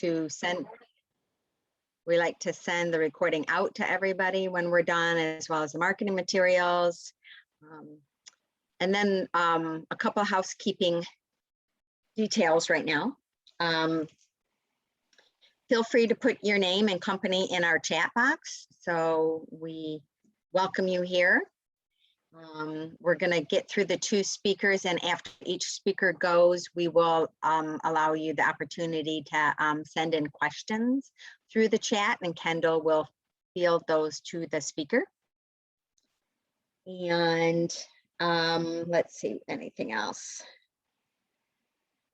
to send the recording out to everybody when we're done, as well as the marketing materials. And then a couple housekeeping details right now. Feel free to put your name and company in our chat box. So we welcome you here. We're going to get through the 2 speakers, and after each speaker goes, we will allow you the opportunity to send in questions through the chat, and Kendall will field those to the speaker. And let's see, anything else?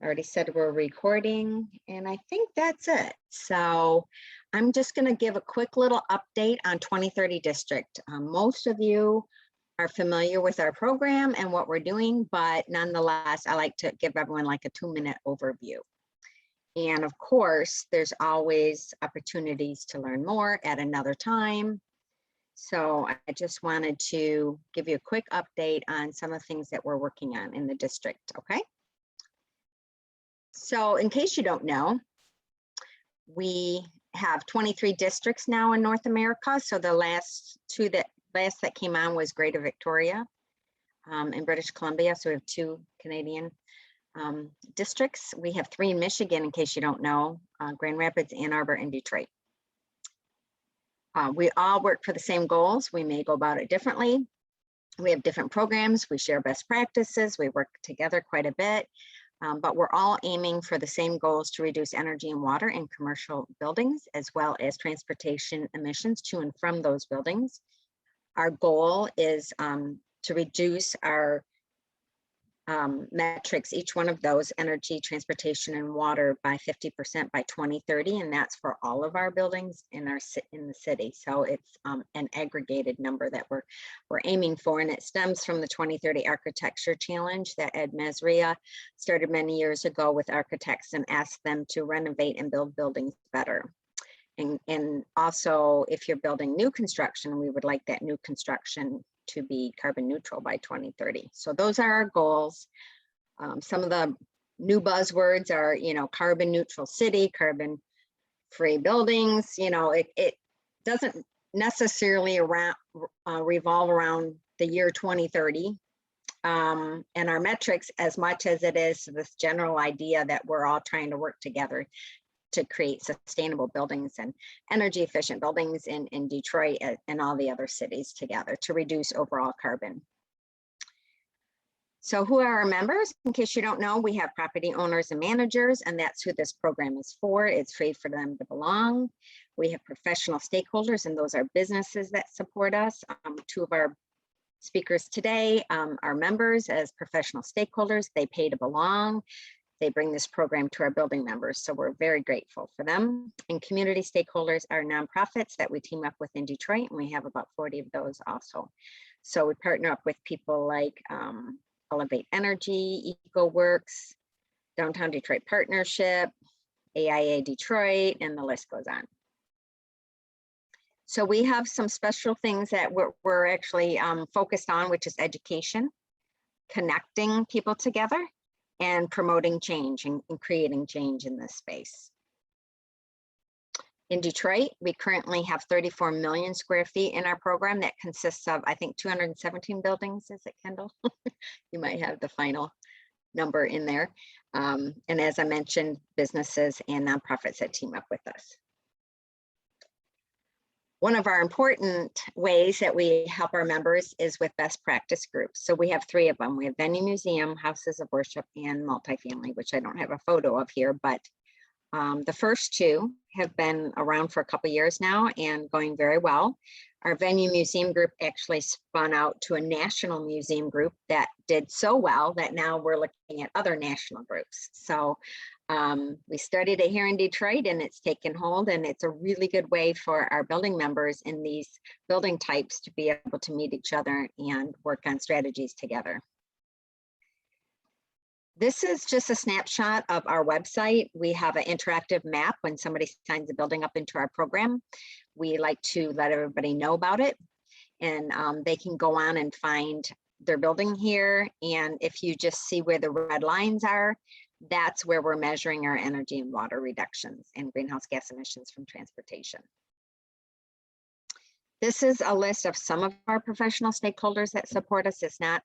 I already said we're recording, and I think that's it. So I'm just going to give a quick little update on 2030 District. Most of you are familiar with our program and what we're doing, but nonetheless, I like to give everyone like a 2-minute overview. And of course, there's always opportunities to learn more at another time. So I just wanted to give you a quick update on some of the things that we're working on in the district, okay? So in case you don't know, we have 23 districts now in North America. So the last that came on was Greater Victoria in British Columbia. So we have 2 Canadian districts. We have 3 in Michigan, in case you don't know, Grand Rapids, Ann Arbor, and Detroit. We all work for the same goals. We may go about it differently. We have different programs. We share best practices. We work together quite a bit. But we're all aiming for the same goals to reduce energy and water in commercial buildings, as well as transportation emissions to and from those buildings. Our goal is to reduce our metrics, each one of those, energy, transportation, and water, by 50% by 2030, and that's for all of our buildings in the city. So it's an aggregated number that we're aiming for, and it stems from the 2030 Architecture Challenge that Ed Masria started many years ago with architects and asked them to renovate and build buildings better. And also, if you're building new construction, we would like that new construction to be carbon neutral by 2030. So those are our goals. Some of the new buzzwords are, carbon neutral city, carbon free buildings. It doesn't necessarily revolve around the year 2030. And our metrics, as much as it is this general idea that we're all trying to work together to create sustainable buildings and energy efficient buildings in Detroit and all the other cities together to reduce overall carbon. So who are our members? In case you don't know, we have property owners and managers, and that's who this program is for. It's free for them to belong. We have professional stakeholders, and those are businesses that support us. 2 of our speakers today are members as professional stakeholders. They pay to belong. They bring this program to our building members, so we're very grateful for them. And community stakeholders are nonprofits that we team up with in Detroit, and we have about 40 of those also. So we partner up with people like Elevate Energy, EcoWorks, Downtown Detroit Partnership, AIA Detroit, and the list goes on. So we have some special things that we're actually focused on, which is education, connecting people together, and promoting change and creating change in this space. In Detroit, we currently have 34 million square feet in our program that consists of, I think, 217 buildings. Is it, Kendall? You might have the final number in there. And as I mentioned, businesses and nonprofits that team up with us. One of our important ways that we help our members is with best practice groups. So we have 3 of them. We have venue, museum, houses of worship, and multifamily, which I don't have a photo of here, but the first 2 have been around for a couple years now and going very well. Our venue museum group actually spun out to a national museum group that did so well that now we're looking at other national groups. So we started it here in Detroit, and it's taken hold, and it's a really good way for our building members in these building types to be able to meet each other and work on strategies together. This is just a snapshot of our website. We have an interactive map when somebody signs a building up into our program. We like to let everybody know about it, and they can go on and find their building here. And if you just see where the red lines are, That's where we're measuring our energy and water reductions and greenhouse gas emissions from transportation. This is a list of some of our professional stakeholders that support us. It's not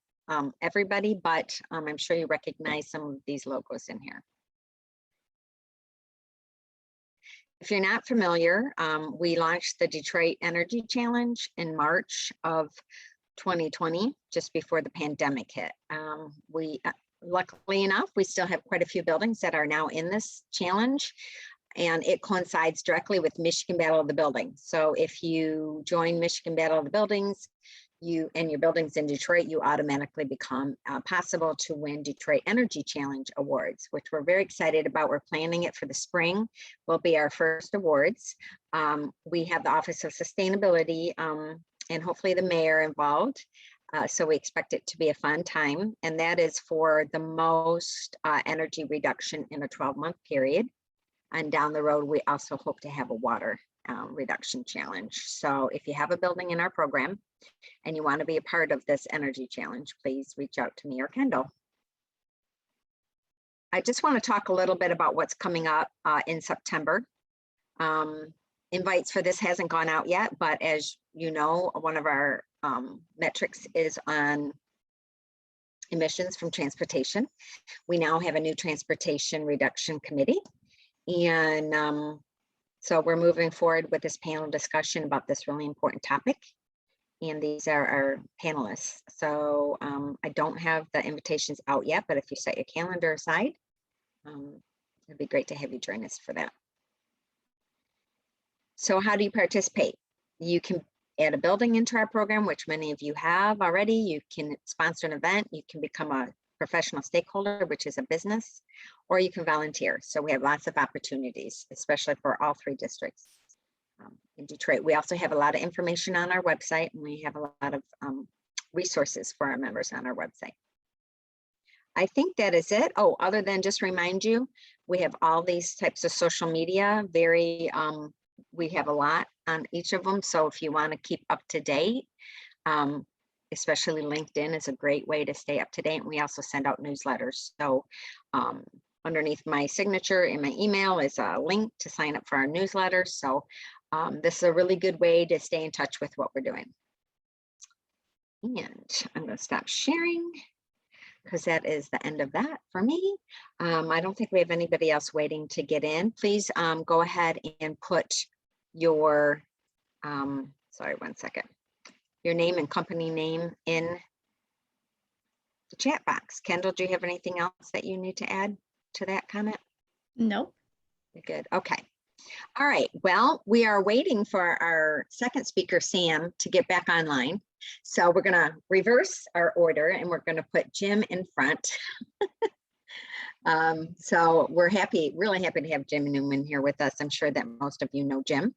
everybody, but I'm sure you recognize some of these logos in here. If you're not familiar, we launched the Detroit Energy Challenge in March of 2020, just before the pandemic hit. Luckily enough, we still have quite a few buildings that are now in this challenge, and it coincides directly with Michigan Battle of the Buildings. So if you join Michigan Battle of the Buildings, your building's in Detroit, you automatically become possible to win Detroit Energy Challenge awards, which we're very excited about. We're planning it for the spring, will be our first awards. We have the Office of Sustainability and hopefully the mayor involved. So we expect it to be a fun time. And that is for the most energy reduction in a 12-month period. And down the road, we also hope to have a water reduction challenge. So if you have a building in our program and you want to be a part of this energy challenge, please reach out to me or Kendall. I just want to talk a little bit about what's coming up in September. Invites for this hasn't gone out yet, but as you know, one of our metrics is on emissions from transportation. We now have a new transportation reduction committee. And so we're moving forward with this panel discussion about this really important topic. And these are our panelists. So I don't have the invitations out yet, but if you set your calendar aside, it'd be great to have you join us for that. So how do you participate? You can add a building into our program, which many of you have already. You can sponsor an event. You can become a professional stakeholder, which is a business, or you can volunteer. So we have lots of opportunities, especially for all 3 districts in Detroit. We also have a lot of information on our website, and we have a lot of resources for our members on our website. I think that is it. Oh, other than just remind you, we have all these types of social media, we have a lot on each of them. So if you want to keep up to date, especially LinkedIn is a great way to stay up to date. And we also send out newsletters. So underneath my signature in my email is a link to sign up for our newsletter. So this is a really good way to stay in touch with what we're doing. And I'm going to stop sharing because that is the end of that for me. I don't think we have anybody else waiting to get in. Please go ahead and put your, sorry, one second, your name and company name in the chat box. Kendall, do you have anything else that you need to add to that comment? Nope. Good. Okay. All right. Well, we are waiting for our second speaker, Sam, to get back online. So we're going to reverse our order and we're going to put Jim in front. So we're really happy to have Jim Newman here with us. I'm sure that most of you know Jim.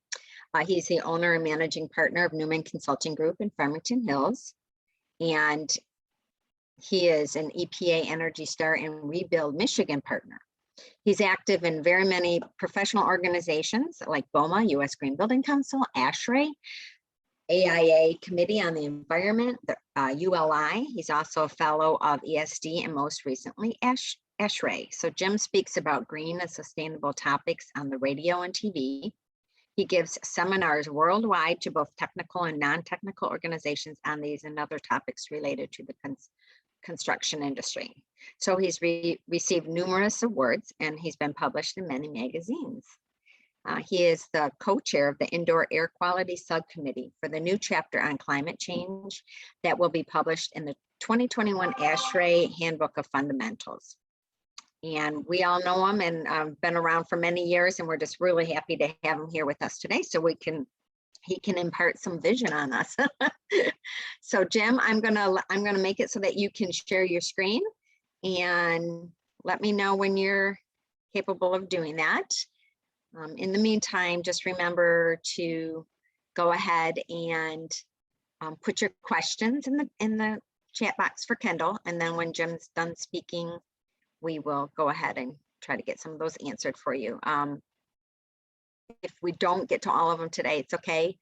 He's the owner and managing partner of Newman Consulting Group in Farmington Hills. And he is an EPA Energy Star and Rebuild Michigan partner. He's active in very many professional organizations like BOMA, U.S. Green Building Council, ASHRAE, AIA Committee on the Environment, the ULI. He's also a fellow of ESD and most recently ASHRAE. So Jim speaks about green and sustainable topics on the radio and TV. He gives seminars worldwide to both technical and non-technical organizations on these and other topics related to the construction industry. So he's received numerous awards and he's been published in many magazines. He is the co-chair of the Indoor Air Quality Subcommittee for the new chapter on climate change that will be published in the 2021 ASHRAE Handbook of Fundamentals. And we all know him and been around for many years, and we're just really happy to have him here with us today so he can impart some vision on us. So Jim, I'm gonna make it so that you can share your screen and let me know when you're capable of doing that. In the meantime, just remember to go ahead and put your questions in the chat box for Kendall, and then when Jim's done speaking, we will go ahead and try to get some of those answered for you. If we don't get to all of them today, it's okay.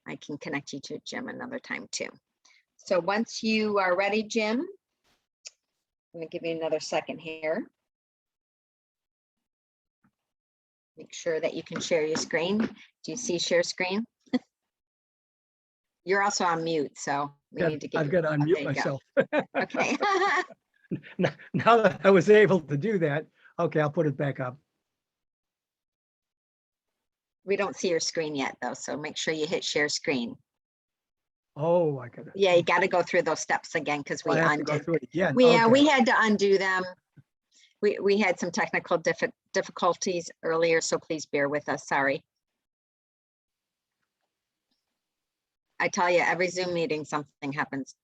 I can connect you to Jim another time too. So once you are ready, Jim, I'm gonna give you another second here. Make sure that you can share your screen. Do you see share screen? You're also on mute, so we need to get I've got to unmute there you go. myself. Okay. Now that I was able to do that, okay, I'll put it back up. We don't see your screen yet though, so make sure you hit share screen. Oh, I gotta. Yeah, you got to go through those steps again because we I have to go undid. through it again. We Okay. we had to undo them. We had some technical difficulties earlier, so please bear with us. Sorry. I tell you, every Zoom meeting something happens.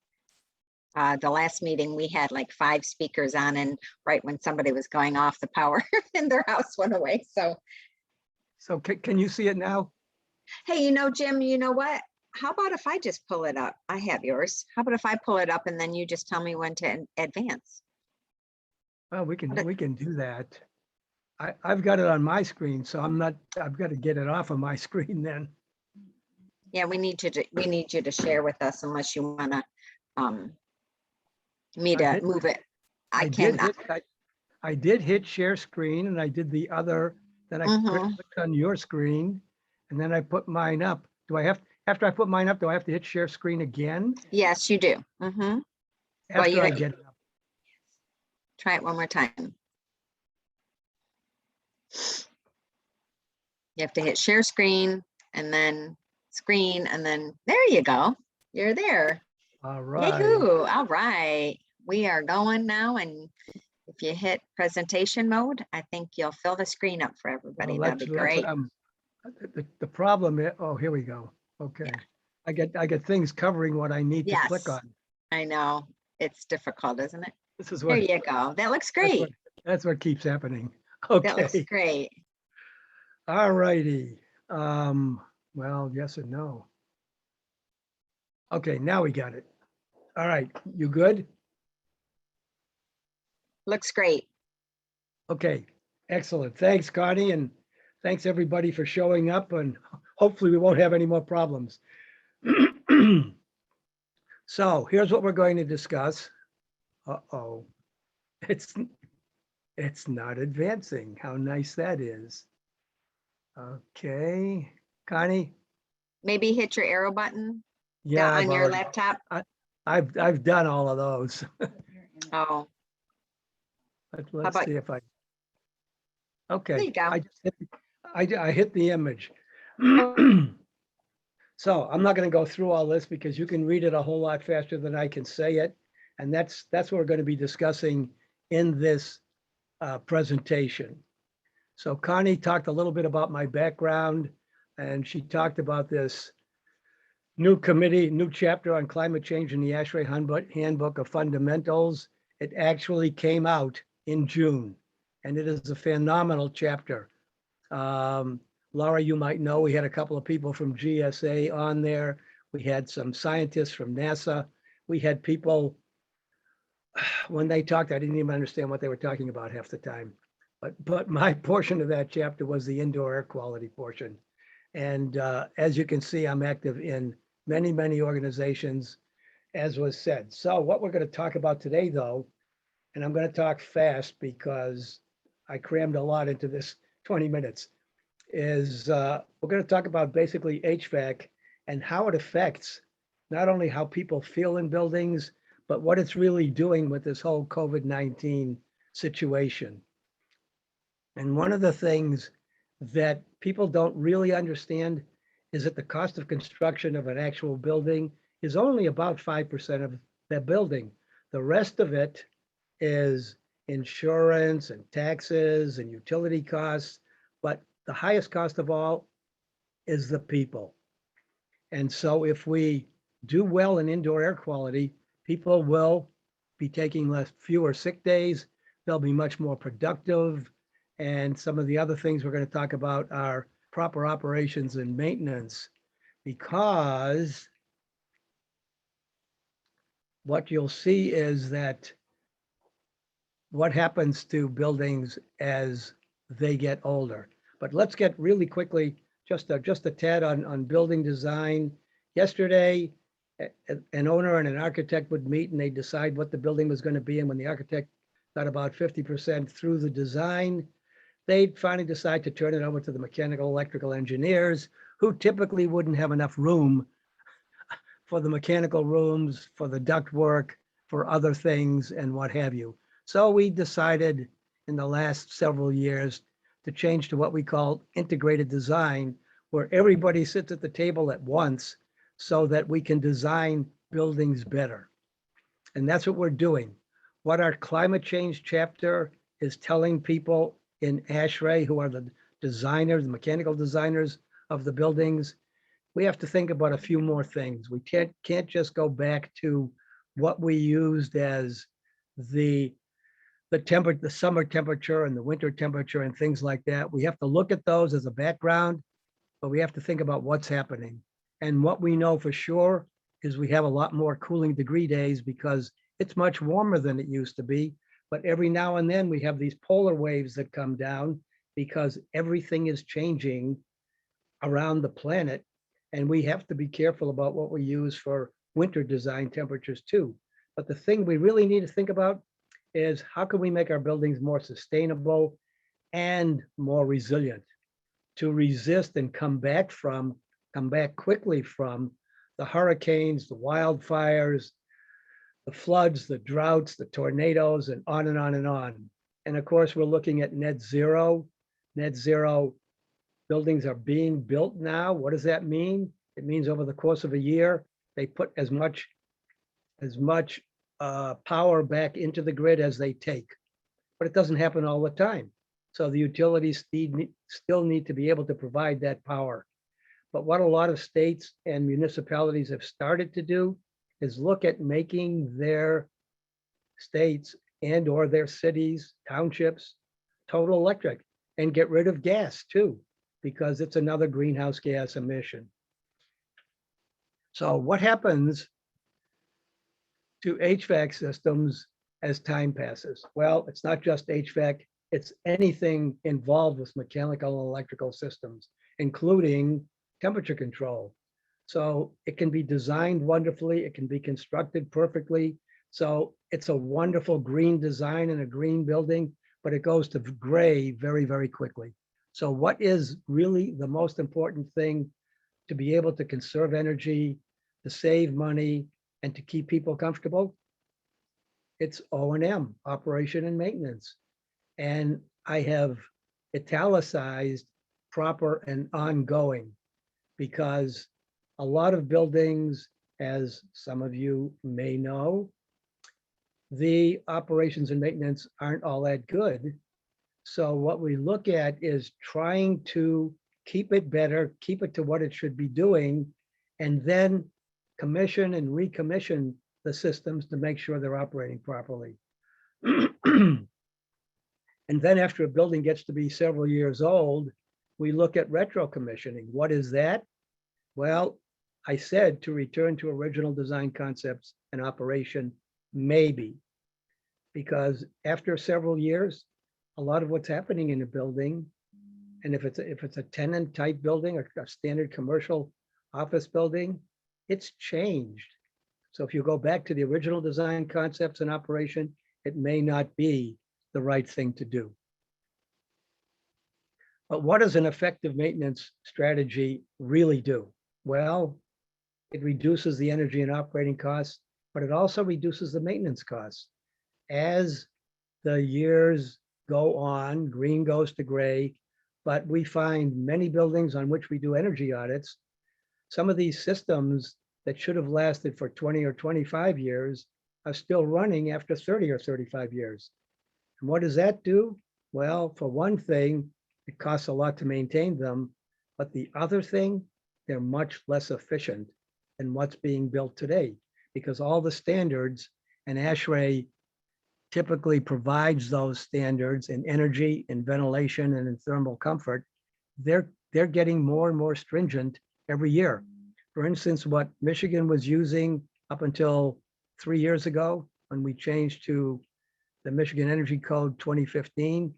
The last meeting we had like 5 speakers on, and right when somebody was going off, the power in their house went away. So can you see it now? Hey, Jim, you know what? How about if I just pull it up? I have yours. How about if I pull it up and then you just tell me when to advance? Well, we can do that. I've got it on my screen, so I've got to get it off of my screen then. Yeah, we need you to share with us unless you want to me to move it. I cannot. I did hit share screen, and I did the other. Then I clicked on your screen, and then I put mine up. Do I have, after I put mine up, do I have to hit share screen again? Yes, you do. After I get it up. Try it one more time. You have to hit share screen and then screen, and then there you go. You're there. All right. Yahoo! All right. We are going now, and if you hit presentation mode, I think you'll fill the screen up for everybody. Well, That'd be great. The problem is, oh, here we go. Okay. Yeah. I get things covering what I need to click on. I know. It's difficult, isn't it? This is what. There you go. That looks great. That's what keeps happening. Okay. That looks great. All righty. Well, yes and no. Okay, now we got it. All right, you good? Looks great. Okay, excellent. Thanks, Connie, and thanks everybody for showing up, and hopefully we won't have any more problems. So here's what we're going to discuss. Uh-oh, it's not advancing. How nice that is. Okay, Connie? Maybe hit your arrow button. Yeah, on your laptop. I've done all of those. Oh. Let's see if I. Okay. There you go. I hit the image. So I'm not going to go through all this because you can read it a whole lot faster than I can say it, and that's what we're going to be discussing in this presentation. So Connie talked a little bit about my background, and she talked about this new chapter on climate change in the ASHRAE Handbook of Fundamentals. It actually came out in June, and it is a phenomenal chapter. Laura, you might know, we had a couple of people from GSA on there. We had some scientists from NASA. We had people, when they talked, I didn't even understand what they were talking about half the time. But my portion of that chapter was the indoor air quality portion. And as you can see, I'm active in many, many organizations, as was said. So what we're going to talk about today, though, and I'm going to talk fast because I crammed a lot into this 20 minutes, is we're going to talk about basically HVAC and how it affects not only how people feel in buildings, but what it's really doing with this whole COVID-19 situation. And one of the things that people don't really understand is that the cost of construction of an actual building is only about 5% of that building. The rest of it is insurance and taxes and utility costs, but the highest cost of all is the people. And so if we do well in indoor air quality, people will be taking fewer sick days. They'll be much more productive. And some of the other things we're going to talk about are proper operations and maintenance, because what you'll see is that what happens to buildings as they get older. But let's get really quickly, just a tad on building design. Yesterday, an owner and an architect would meet and they decide what the building was going to be. And when the architect got about 50% through the design, they'd finally decide to turn it over to the mechanical electrical engineers, who typically wouldn't have enough room for the mechanical rooms, for the duct work, for other things and what have you. So we decided in the last several years to change to what we call integrated design, where everybody sits at the table at once so that we can design buildings better. And that's what we're doing. What our climate change chapter is telling people in ASHRAE, who are the designers, the mechanical designers of the buildings, we have to think about a few more things. We can't just go back to what we used as the the summer temperature and the winter temperature and things like that. We have to look at those as a background, but we have to think about what's happening. And what we know for sure is we have a lot more cooling degree days because it's much warmer than it used to be. But every now and then we have these polar waves that come down because everything is changing around the planet. And we have to be careful about what we use for winter design temperatures too. But the thing we really need to think about is how can we make our buildings more sustainable and more resilient to resist and come back quickly from the hurricanes, the wildfires, the floods, the droughts, the tornadoes, and on and on and on. And of course, we're looking at net zero. Net zero buildings are being built now. What does that mean? It means over the course of a year, they put as much power back into the grid as they take. But it doesn't happen all the time. So the utilities still need to be able to provide that power. But what a lot of states and municipalities have started to do is look at making their states and or their cities, townships, total electric, and get rid of gas too, because it's another greenhouse gas emission. So what happens to HVAC systems as time passes? Well, it's not just HVAC, it's anything involved with mechanical and electrical systems, including temperature control. So it can be designed wonderfully, it can be constructed perfectly. So it's a wonderful green design and a green building, but it goes to gray very, very quickly. So what is really the most important thing to be able to conserve energy, to save money, and to keep people comfortable? It's O&M, operation and maintenance. And I have italicized proper and ongoing, because a lot of buildings, as some of you may know, the operations and maintenance aren't all that good. So what we look at is trying to keep it better, keep it to what it should be doing, and then commission and recommission the systems to make sure they're operating properly. And then after a building gets to be several years old, we look at retro commissioning. What is that? Well, I said to return to original design concepts and operation, maybe, because after several years, a lot of what's happening in a building, and if it's a tenant type building or a standard commercial office building, it's changed. So if you go back to the original design concepts and operation, it may not be the right thing to do. But what does an effective maintenance strategy really do? Well, it reduces the energy and operating costs, but it also reduces the maintenance costs. As the years go on, green goes to gray, but we find many buildings on which we do energy audits. Some of these systems that should have lasted for 20 or 25 years are still running after 30 or 35 years. And what does that do? Well, for one thing, it costs a lot to maintain them, but the other thing, they're much less efficient than what's being built today, because all the standards, and ASHRAE typically provides those standards in energy, in ventilation, and in thermal comfort, they're getting more and more stringent every year. For instance, what Michigan was using up until 3 years ago, when we changed to the Michigan Energy Code 2015,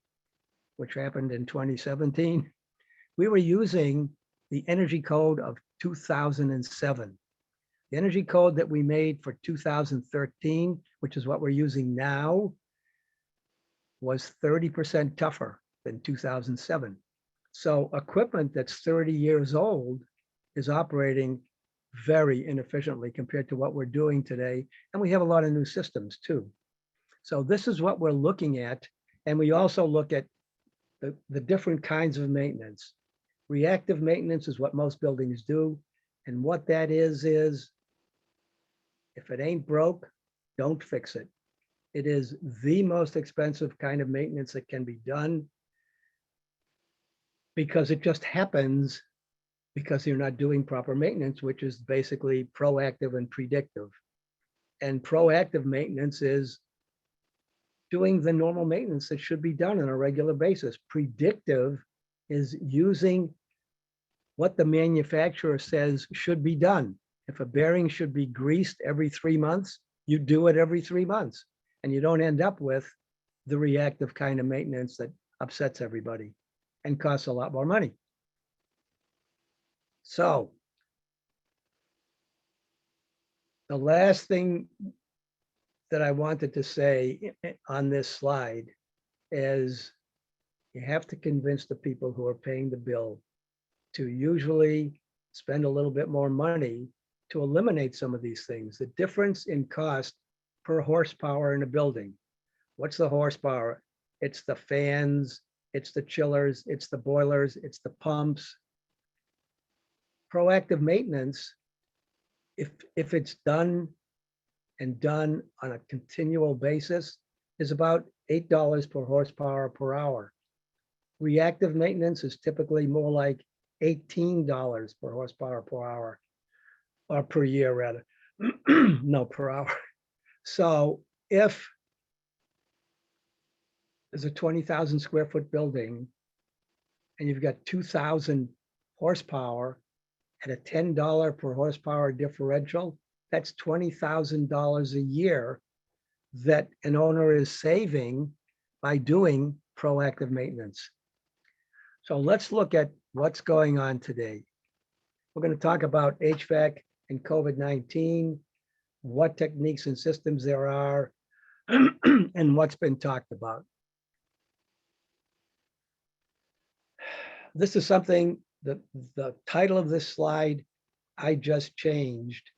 which happened in 2017, we were using the Energy Code of 2007. The Energy Code that we made for 2013, which is what we're using now, was 30% tougher. than 2007. So equipment that's 30 years old is operating very inefficiently compared to what we're doing today. And we have a lot of new systems too. So this is what we're looking at. And we also look at the different kinds of maintenance. Reactive maintenance is what most buildings do. And what that is if it ain't broke, don't fix it. It is the most expensive kind of maintenance that can be done because it just happens because you're not doing proper maintenance, which is basically proactive and predictive. And proactive maintenance is doing the normal maintenance that should be done on a regular basis. Predictive is using what the manufacturer says should be done. If a bearing should be greased every 3 months, you do it every 3 months. And you don't end up with the reactive kind of maintenance that upsets everybody and costs a lot more money. So the last thing that I wanted to say on this slide is you have to convince the people who are paying the bill to usually spend a little bit more money to eliminate some of these things. The difference in cost per horsepower in a building. What's the horsepower? It's the fans, it's the chillers, it's the boilers, it's the pumps. Proactive maintenance, if it's done and done on a continual basis, is about $8 per horsepower per hour. Reactive maintenance is typically more like $18 per horsepower per hour, or per year rather. No, per hour. So if there's a 20,000 square foot building and you've got 2,000 horsepower at a $10 per horsepower differential, that's $20,000 a year that an owner is saving by doing proactive maintenance. So let's look at what's going on today. We're going to talk about HVAC and COVID-19, what techniques and systems there are, and what's been talked about. This is something that the title of this slide I just changed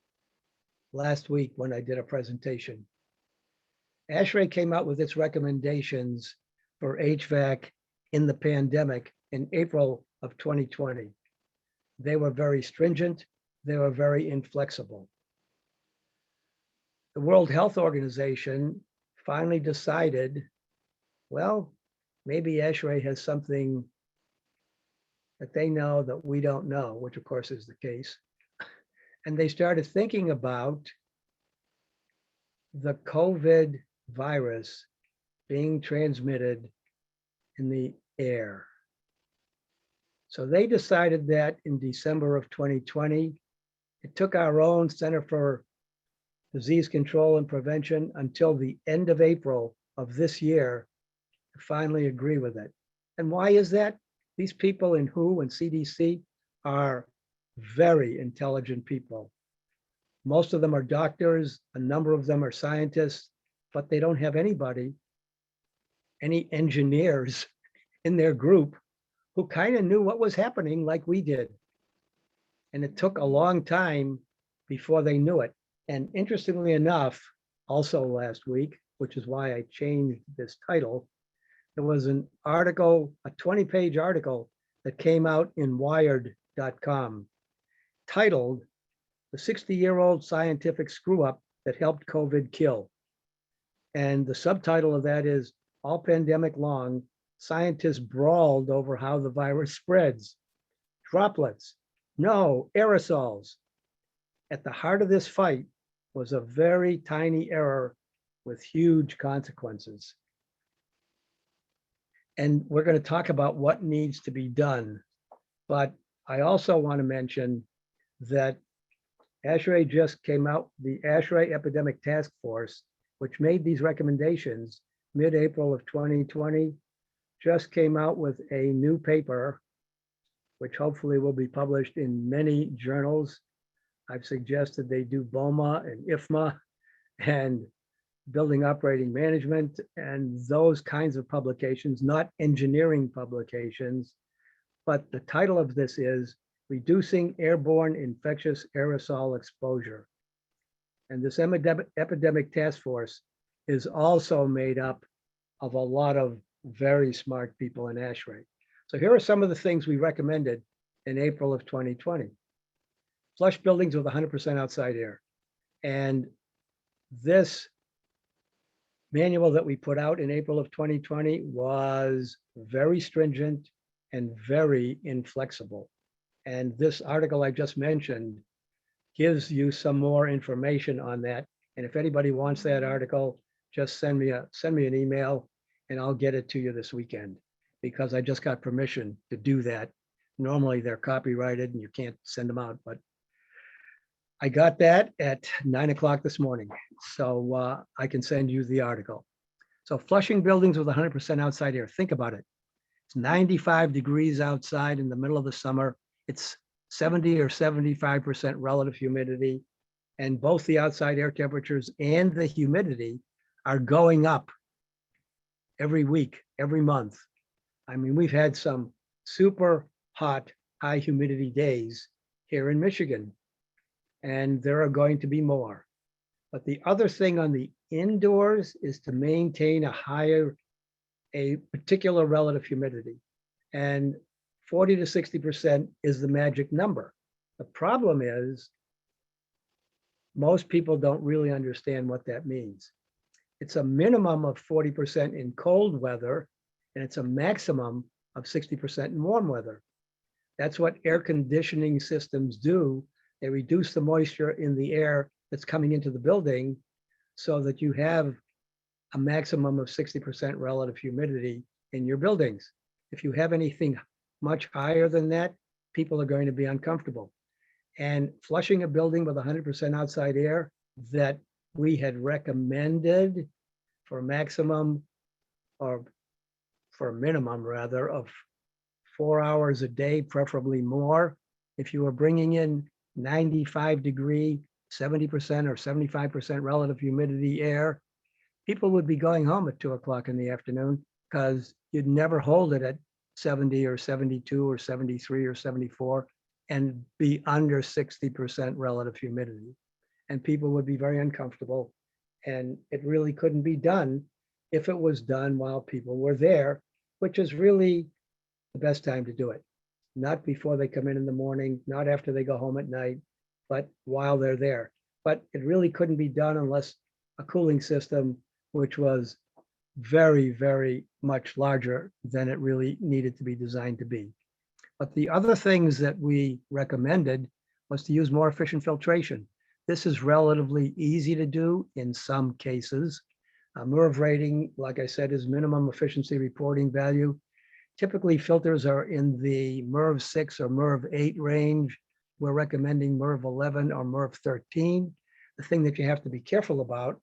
last week when I did a presentation. ASHRAE came out with its recommendations for HVAC in the pandemic in April of 2020. They were very stringent. They were very inflexible. The World Health Organization finally decided, well, maybe ASHRAE has something that they know that we don't know, which of course is the case. And they started thinking about the COVID virus being transmitted in the air. So they decided that in December of 2020. It took our own Center for Disease Control and Prevention until the end of April of this year to finally agree with it. And why is that? These people in WHO and CDC are very intelligent people. Most of them are doctors, a number of them are scientists, but they don't have anybody, any engineers in their group who kind of knew what was happening like we did. And it took a long time before they knew it. And interestingly enough, also last week, which is why I changed this title, there was an article, a 20-page article that came out in wired.com titled "The 60-Year-Old Scientific Screw-Up That Helped COVID Kill." And the subtitle of that is, "All pandemic long, scientists brawled over how the virus spreads. Droplets, no, aerosols." At the heart of this fight was a very tiny error with huge consequences. And we're going to talk about what needs to be done. But I also want to mention that ASHRAE just came out, the ASHRAE Epidemic Task Force, which made these recommendations mid-April of 2020, just came out with a new paper, which hopefully will be published in many journals. I've suggested they do BOMA and IFMA and building operating management, and those kinds of publications, not engineering publications. But the title of this is Reducing Airborne Infectious Aerosol Exposure. And this epidemic task force is also made up of a lot of very smart people in ASHRAE. So here are some of the things we recommended in April of 2020. Flush buildings with 100% outside air. And this manual that we put out in April of 2020 was very stringent and very inflexible. And this article I just mentioned gives you some more information on that. And if anybody wants that article, just send me an email and I'll get it to you this weekend, because I just got permission to do that. Normally they're copyrighted and you can't send them out, but I got that at 9 o'clock this morning. So I can send you the article. So flushing buildings with 100% outside air. Think about it. It's 95 degrees outside in the middle of the summer. It's 70 or 75% relative humidity. And both the outside air temperatures and the humidity are going up every week, every month. I mean, we've had some super hot, high humidity days here in Michigan, and there are going to be more. But the other thing on the indoors is to maintain a particular relative humidity. And 40 to 60% is the magic number. The problem is most people don't really understand what that means. It's a minimum of 40% in cold weather, and it's a maximum of 60% in warm weather. That's what air conditioning systems do. They reduce the moisture in the air that's coming into the building so that you have a maximum of 60% relative humidity in your buildings. If you have anything much higher than that, people are going to be uncomfortable. And flushing a building with 100% outside air that we had recommended for a maximum, or for a minimum rather, of 4 hours a day, preferably more. If you were bringing in 95 degree, 70% or 75% relative humidity air, people would be going home at 2 o'clock in the afternoon, because you'd never hold it at 70 or 72 or 73 or 74 and be under 60% relative humidity. And people would be very uncomfortable. And it really couldn't be done if it was done while people were there, which is really the best time to do it. Not before they come in the morning, not after they go home at night, but while they're there. But it really couldn't be done unless a cooling system, which was very, very much larger than it really needed to be designed to be. But the other things that we recommended was to use more efficient filtration. This is relatively easy to do in some cases. MERV rating, like I said, is minimum efficiency reporting value. Typically, filters are in the MERV 6 or MERV 8 range. We're recommending MERV 11 or MERV 13. The thing that you have to be careful about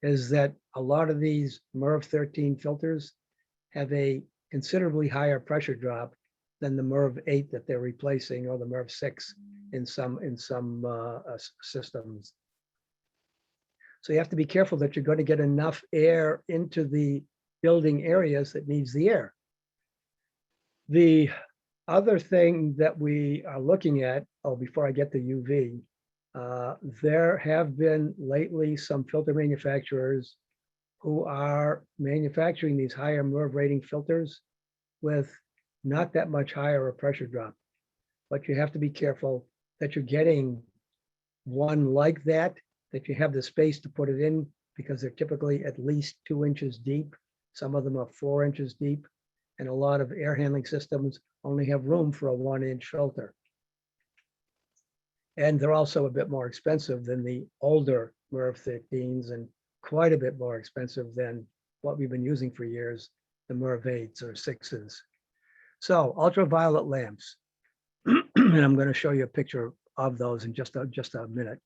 is that a lot of these MERV 13 filters have a considerably higher pressure drop than the MERV 8 that they're replacing, or the MERV 6 in some systems. So you have to be careful that you're going to get enough air into the building areas that needs the air. The other thing that we are looking at, before I get to UV, there have been lately some filter manufacturers who are manufacturing these higher MERV rating filters with not that much higher a pressure drop. But you have to be careful that you're getting one like that you have the space to put it in, because they're typically at least 2 inches deep. Some of them are 4 inches deep, and a lot of air handling systems only have room for a 1-inch filter. And they're also a bit more expensive than the older MERV 13s, and quite a bit more expensive than what we've been using for years, the MERV 8s or 6s. So ultraviolet lamps, and I'm going to show you a picture of those in just a minute,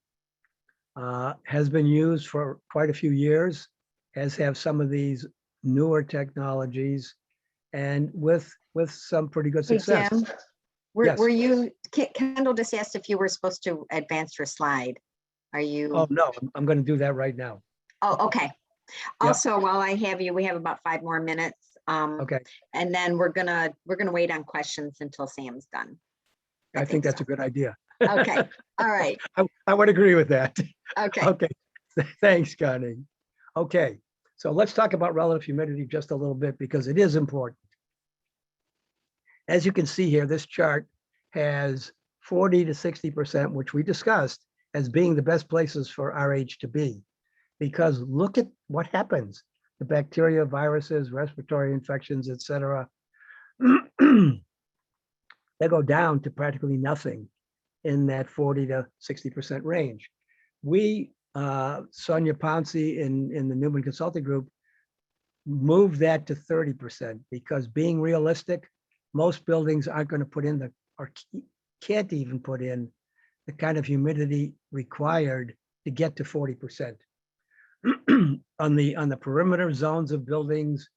has been used for quite a few years, as have some of these newer technologies, and with some pretty good success. Hey, Jim, Yes. were you, Kendall just asked if you were supposed to advance your slide. Are you? Oh, no, I'm going to do that right now. Oh, okay. Yep. Also, while I have you, we have about 5 more minutes. Okay, And then we're gonna wait on questions until Sam's done. I I think think so. that's a good idea. Okay, all right, I would agree with that. okay. Okay, thanks, Connie. Okay, so let's talk about relative humidity just a little bit because it is important. As you can see here, this chart has 40 to 60%, which we discussed as being the best places for RH to be. Because look at what happens. The bacteria, viruses, respiratory infections, etc. They go down to practically nothing in that 40 to 60% range. We, Sonia Ponce in the Newman Consulting Group, moved that to 30% because being realistic, most buildings aren't going to put in or can't even put in the kind of humidity required to get to 40%. On the perimeter zones of buildings,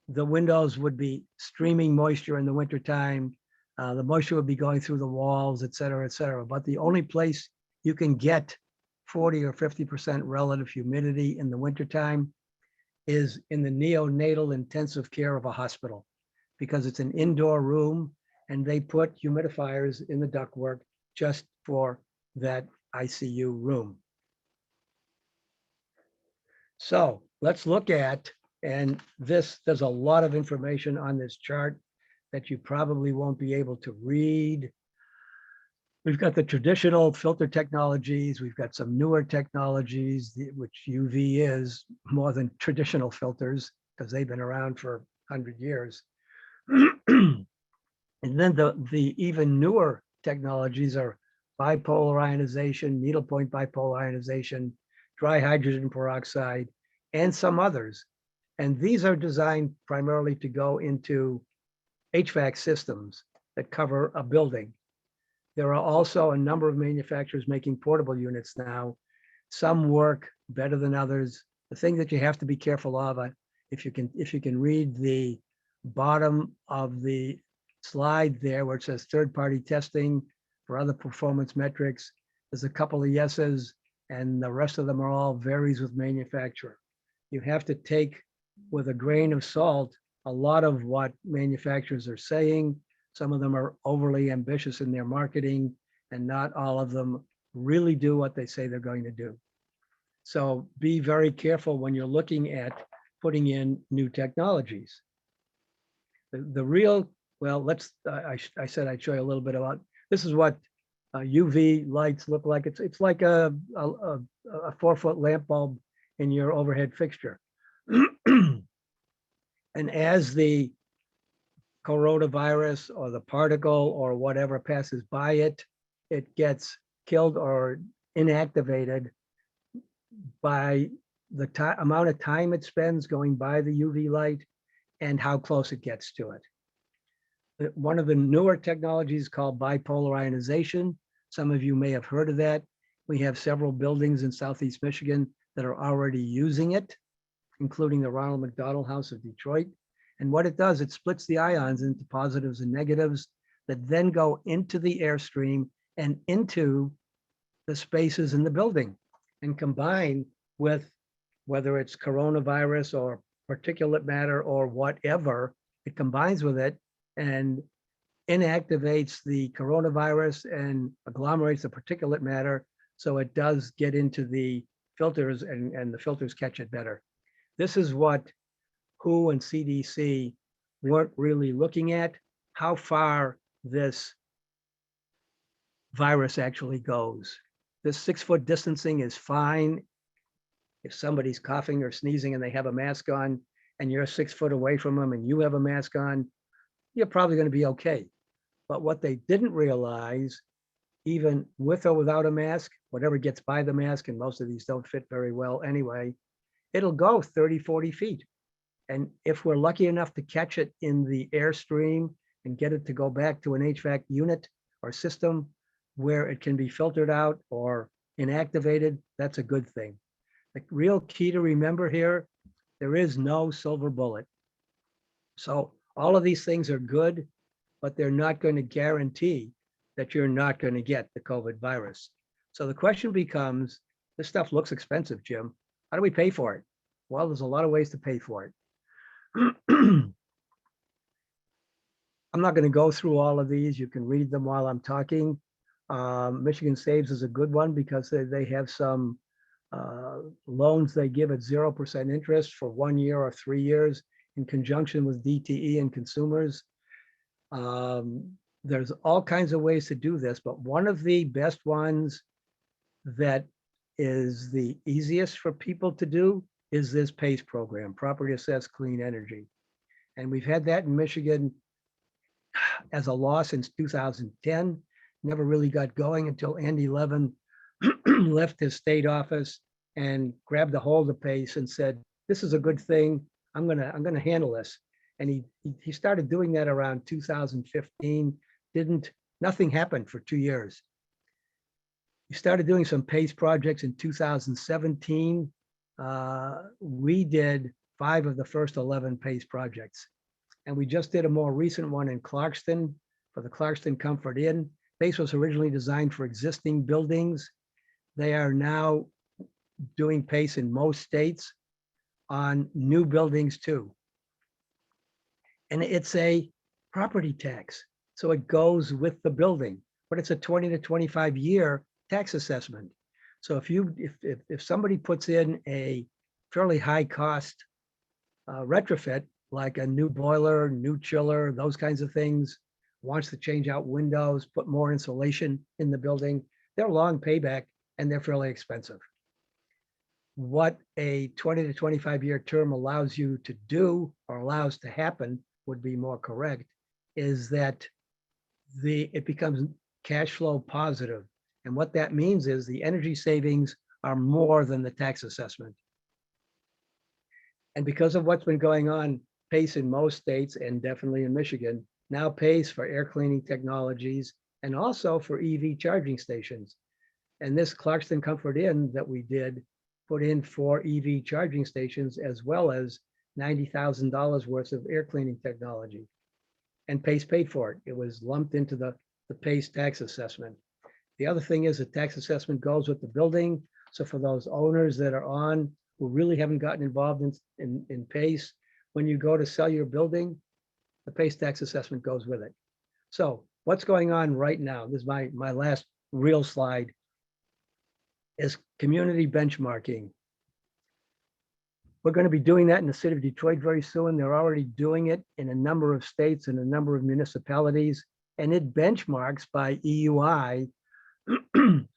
the windows would be streaming moisture in the wintertime. The moisture would be going through the walls, et cetera, et cetera. But the only place you can get 40 or 50% relative humidity in the wintertime is in the neonatal intensive care of a hospital because it's an indoor room and they put humidifiers in the ductwork just for that ICU room. So let's look at, and there's a lot of information on this chart that you probably won't be able to read. We've got the traditional filter technologies. We've got some newer technologies, which UV is more than traditional filters because they've been around for 100 years. And then the even newer technologies are bipolar ionization, needlepoint bipolar ionization, dry hydrogen peroxide, and some others. And these are designed primarily to go into HVAC systems that cover a building. There are also a number of manufacturers making portable units now. Some work better than others. The thing that you have to be careful of, if you can read the bottom of the slide there where it says third-party testing for other performance metrics, there's a couple of yeses and the rest of them are all varies with manufacturer. You have to take with a grain of salt a lot of what manufacturers are saying. Some of them are overly ambitious in their marketing and not all of them really do what they say they're going to do. So be very careful when you're looking at putting in new technologies. The real, well, I said I'd show you a little bit about, this is what UV lights look like. It's like a 4-foot lamp bulb in your overhead fixture. And as the coronavirus or the particle or whatever passes by it, it gets killed or inactivated by the amount of time it spends going by the UV light and how close it gets to it. One of the newer technologies called bipolar ionization. Some of you may have heard of that. We have several buildings in Southeast Michigan that are already using it, including the Ronald McDonald House of Detroit. And what it does, it splits the ions into positives and negatives that then go into the airstream and into the spaces in the building and combine with whether it's coronavirus or particulate matter or whatever, it combines with it and inactivates the coronavirus and agglomerates the particulate matter. So it does get into the filters and the filters catch it better. This is what WHO and CDC weren't really looking at, how far this virus actually goes. This 6-foot distancing is fine. If somebody's coughing or sneezing and they have a mask on and you're 6 foot away from them and you have a mask on, you're probably going to be okay. But what they didn't realize, even with or without a mask, whatever gets by the mask, and most of these don't fit very well anyway, it'll go 30, 40 feet. And if we're lucky enough to catch it in the airstream and get it to go back to an HVAC unit or system where it can be filtered out or inactivated, that's a good thing. The real key to remember here, there is no silver bullet. So all of these things are good, but they're not going to guarantee that you're not going to get the COVID virus. So the question becomes, this stuff looks expensive, Jim. How do we pay for it? Well, there's a lot of ways to pay for it. I'm not going to go through all of these. You can read them while I'm talking. Michigan Saves is a good one because they have some loans they give at 0% interest for 1 year or 3 years in conjunction with DTE and consumers. There's all kinds of ways to do this, but one of the best ones that is the easiest for people to do is this PACE program, Property Assessed Clean Energy. And we've had that in Michigan as a law since 2010, never really got going until Andy Levin left his state office and grabbed a hold of PACE and said, this is a good thing. I'm gonna handle this. And he started doing that around 2015. Nothing happened for 2 years. He started doing some PACE projects in 2017. We did 5 of the first 11 PACE projects. And we just did a more recent one in Clarkston for the Clarkston Comfort Inn. PACE was originally designed for existing buildings. They are now doing PACE in most states on new buildings too. And it's a property tax. So it goes with the building, but it's a 20 to 25 year tax assessment. So if somebody puts in a fairly high cost retrofit, like a new boiler, new chiller, those kinds of things, wants to change out windows, put more insulation in the building, they're long payback and they're fairly expensive. What a 20 to 25 year term allows you to do, or allows to happen, would be more correct, is that it becomes cash flow positive. And what that means is the energy savings are more than the tax assessment. And because of what's been going on, PACE in most states and definitely in Michigan, now pays for air cleaning technologies and also for EV charging stations. And this Clarkston Comfort Inn that we did put in 4 EV charging stations, as well as $90,000 worth of air cleaning technology. And PACE paid for it. It was lumped into the PACE tax assessment. The other thing is the tax assessment goes with the building. So for those owners that are on who really haven't gotten involved in PACE, when you go to sell your building, the PACE tax assessment goes with it. So what's going on right now? This is my last real slide, is community benchmarking. We're going to be doing that in the city of Detroit very soon. They're already doing it in a number of states and a number of municipalities, and it benchmarks by EUI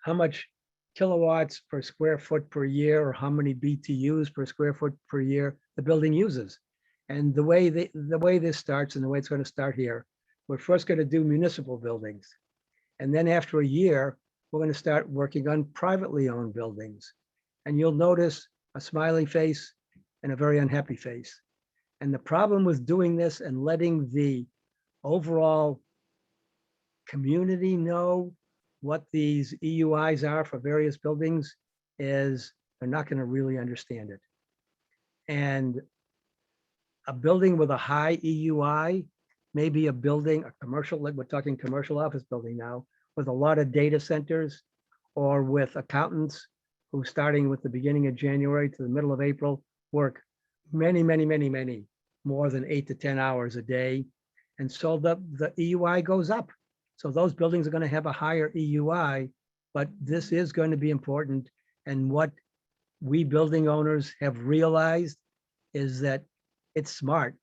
how much kilowatts per square foot per year, or how many BTUs per square foot per year the building uses. And the way this starts, and the way it's going to start here, we're first going to do municipal buildings. And then after a year, we're going to start working on privately owned buildings. And you'll notice a smiling face and a very unhappy face. And the problem with doing this and letting the overall community know what these EUIs are for various buildings is they're not going to really understand it. And a building with a high EUI may be a building, a commercial, like we're talking commercial office building now, with a lot of data centers, or with accountants who, starting with the beginning of January to the middle of April, work many more than 8 to 10 hours a day. And so the EUI goes up. So those buildings are going to have a higher EUI, but this is going to be important. And what we building owners have realized is that it's smart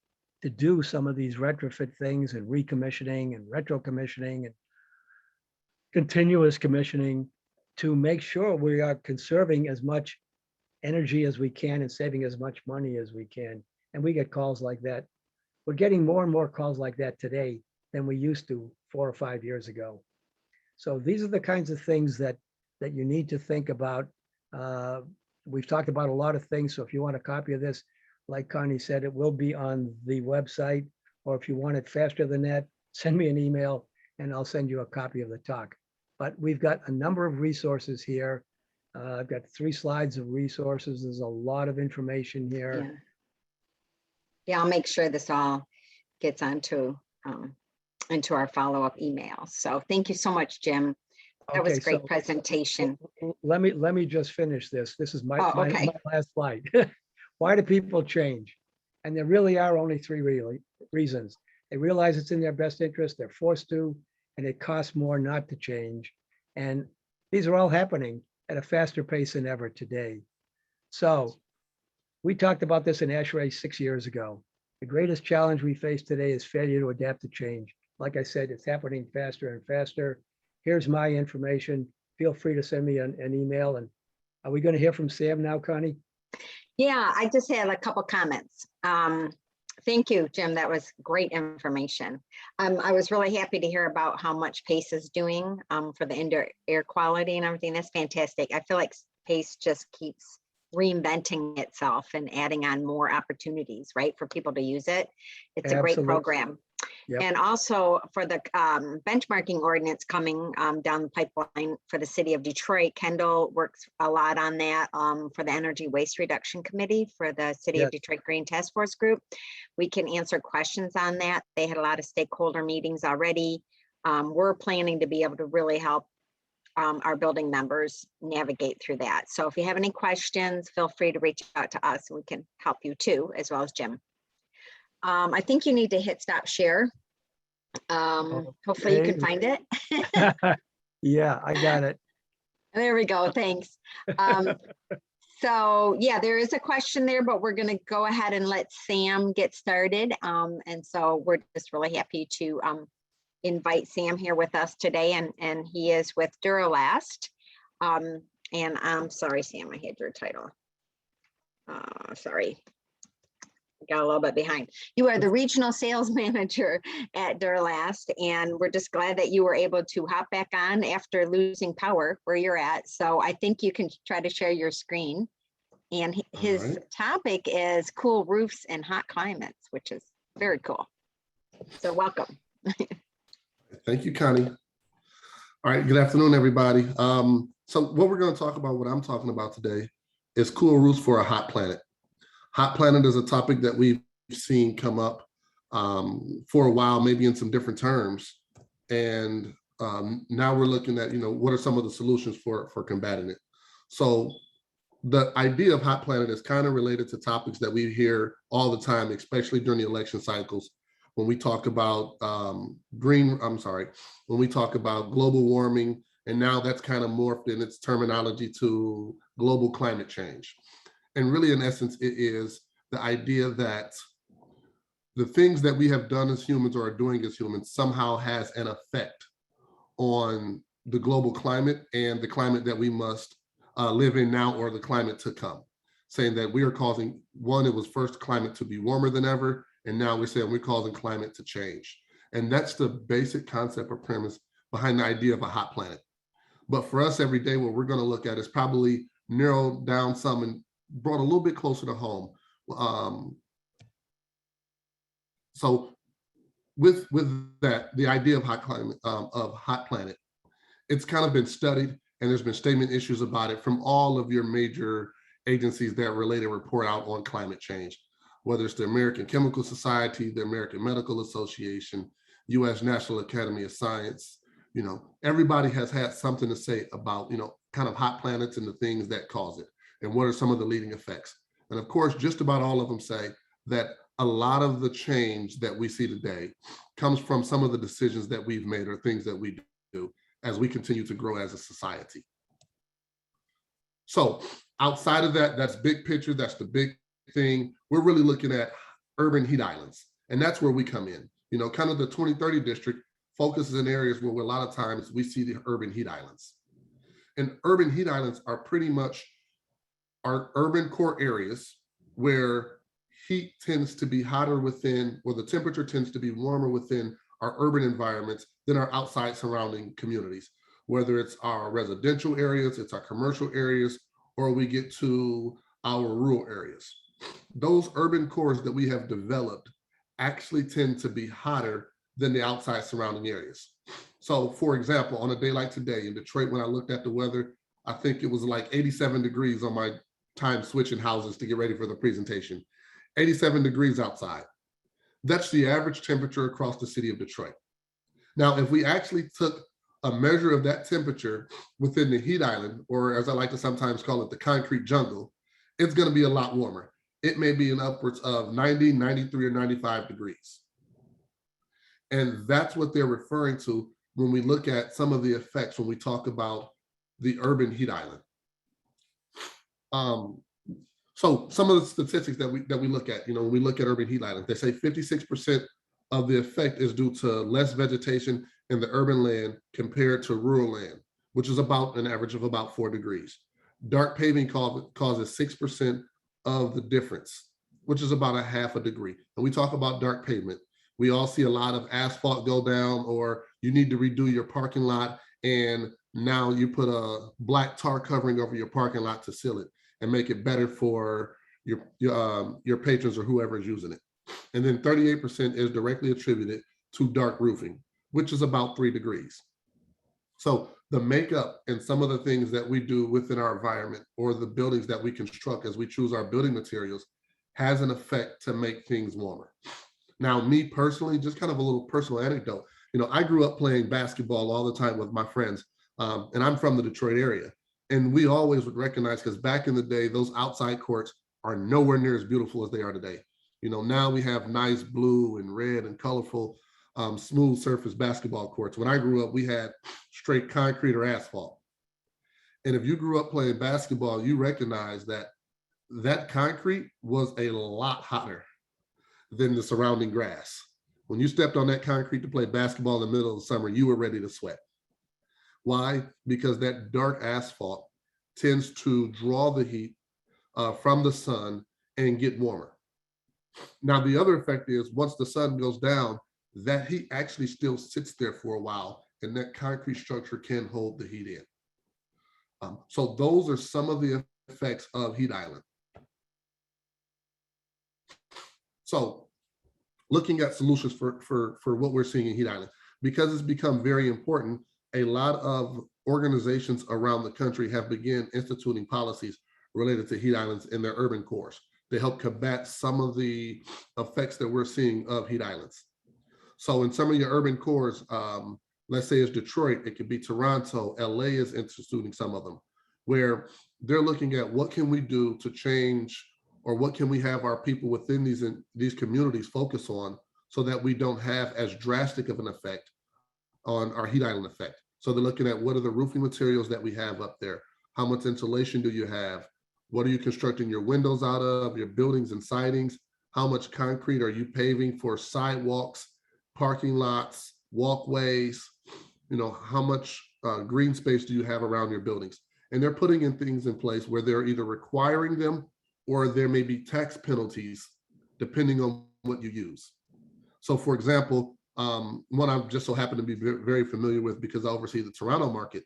to do some of these retrofit things and recommissioning and retro commissioning and continuous commissioning to make sure we are conserving as much energy as we can and saving as much money as we can. And we get calls like that. We're getting more and more calls like that today than we used to 4 or 5 years ago. So these are the kinds of things that you need to think about. We've talked about a lot of things. So if you want a copy of this, like Connie said, it will be on the website, or if you want it faster than that, send me an email and I'll send you a copy of the talk. But we've got a number of resources here. I've got 3 slides of resources. There's a lot of information here. Yeah, I'll make sure this all gets onto into our follow-up email. So thank you so much, Jim. That was Okay, a great so presentation. let me just finish this. This is my Oh, okay. my last slide. Why do people change? And there really are only three reasons. They realize it's in their best interest, they're forced to, and it costs more not to change. And these are all happening at a faster pace than ever today. So we talked about this in ASHRAE 6 years ago. The greatest challenge we face today is failure to adapt to change. Like I said, it's happening faster and faster. Here's my information. Feel free to send me an email. And are we going to hear from Sam now, Connie? Yeah, I just had a couple comments. Thank you, Jim. That was great information. I was really happy to hear about how much PACE is doing for the indoor air quality and everything. That's fantastic. I feel like PACE just keeps reinventing itself and adding on more opportunities, right, for people to use it. It's a great Absolutely. program. Yep. And also for the benchmarking ordinance coming down the pipeline for the city of Detroit, Kendall works a lot on that for the Energy Waste Reduction Committee for the City of Detroit Green Task Force Group. We can answer questions on that. They had a lot of stakeholder meetings already. We're planning to be able to really help our building members navigate through that. So if you have any questions, feel free to reach out to us and we can help you too, as well as Jim. I think you need to hit stop share. Hopefully you can find it. Yeah, I got it. There we go. Thanks. So yeah, there is a question there, but we're going to go ahead and let Sam get started. And so we're just really happy to invite Sam here with us today, and he is with Duro-Last. And I'm sorry, Sam, I had your title. Sorry. Got a little bit behind. You are the regional sales manager at Duro-Last, and we're just glad that you were able to hop back on after losing power where you're at. So I think you can try to share your screen. And his topic is cool roofs and hot climates, which is very cool. So welcome. Thank you, Connie. All right, good afternoon, everybody. So what we're going to talk about, what I'm talking about today, is cool roofs for a hot planet. Hot planet is a topic that we've seen come up for a while, maybe in some different terms. And now we're looking at, what are some of the solutions for combating it? So the idea of hot planet is kind of related to topics that we hear all the time, especially during the election cycles, when we talk about when we talk about global warming, and now that's kind of morphed in its terminology to global climate change. And really, in essence, it is the idea that the things that we have done as humans or are doing as humans somehow has an effect on the global climate and the climate that we must live in now, or the climate to come. Saying that we are causing, it was first climate to be warmer than ever, and now we're saying we're causing climate to change. And that's the basic concept or premise behind the idea of a hot planet. But for us every day, what we're going to look at is probably narrowed down some and brought a little bit closer to home. So with that, the idea of hot climate, of hot planet, it's kind of been studied, and there's been statement issues about it from all of your major agencies that relate and report out on climate change, whether it's the American Chemical Society, the American Medical Association, U.S. National Academy of Science. Everybody has had something to say about, kind of hot planets and the things that cause it, and what are some of the leading effects. And of course, just about all of them say that a lot of the change that we see today comes from some of the decisions that we've made or things that we do as we continue to grow as a society. So outside of that, that's big picture, that's the big thing. We're really looking at urban heat islands, and that's where we come in. Kind of the 2030 district focuses in areas where a lot of times we see the urban heat islands. And urban heat islands are pretty much our urban core areas where heat tends to be hotter within, or the temperature tends to be warmer within our urban environments than our outside surrounding communities, whether it's our residential areas, it's our commercial areas, or we get to our rural areas. Those urban cores that we have developed actually tend to be hotter than the outside surrounding areas. So for example, on a day like today in Detroit, when I looked at the weather, I think it was like 87 degrees on my time switching houses to get ready for the presentation. 87 degrees outside. That's the average temperature across the city of Detroit. Now, if we actually took a measure of that temperature within the heat island, or as I like to sometimes call it, the concrete jungle, it's going to be a lot warmer. It may be in upwards of 90, 93, or 95 degrees. And that's what they're referring to when we look at some of the effects when we talk about the urban heat island. So some of the statistics that we look at, when we look at urban heat islands, they say 56% of the effect is due to less vegetation in the urban land compared to rural land, which is about an average of about 4 degrees. Dark paving causes 6% of the difference, which is about a half a degree. And we talk about dark pavement. We all see a lot of asphalt go down, or you need to redo your parking lot, and now you put a black tar covering over your parking lot to seal it and make it better for your patrons or whoever is using it. And then 38% is directly attributed to dark roofing, which is about 3 degrees. So the makeup and some of the things that we do within our environment or the buildings that we construct as we choose our building materials has an effect to make things warmer. Now, me personally, just kind of a little personal anecdote, I grew up playing basketball all the time with my friends, and I'm from the Detroit area. And we always would recognize, because back in the day, those outside courts are nowhere near as beautiful as they are today. Now we have nice blue and red and colorful, smooth surface basketball courts. When I grew up, we had straight concrete or asphalt. And if you grew up playing basketball, you recognize that concrete was a lot hotter than the surrounding grass. When you stepped on that concrete to play basketball in the middle of the summer, you were ready to sweat. Why? Because that dark asphalt tends to draw the heat from the sun and get warmer. Now, the other effect is once the sun goes down, that heat actually still sits there for a while, and that concrete structure can hold the heat in. So those are some of the effects of heat island. So looking at solutions for what we're seeing in heat island, because it's become very important, a lot of organizations around the country have begun instituting policies related to heat islands in their urban cores to help combat some of the effects that we're seeing of heat islands. So in some of your urban cores, let's say it's Detroit, it could be Toronto, LA is instituting some of them, where they're looking at what can we do to change, or what can we have our people within these communities focus on so that we don't have as drastic of an effect on our heat island effect. So they're looking at what are the roofing materials that we have up there? How much insulation do you have? What are you constructing your windows out of, your buildings and sidings? How much concrete are you paving for sidewalks, parking lots, walkways? How much green space do you have around your buildings? And they're putting in things in place where they're either requiring them or there may be tax penalties depending on what you use. So for example, one I just so happen to be very familiar with because I oversee the Toronto market,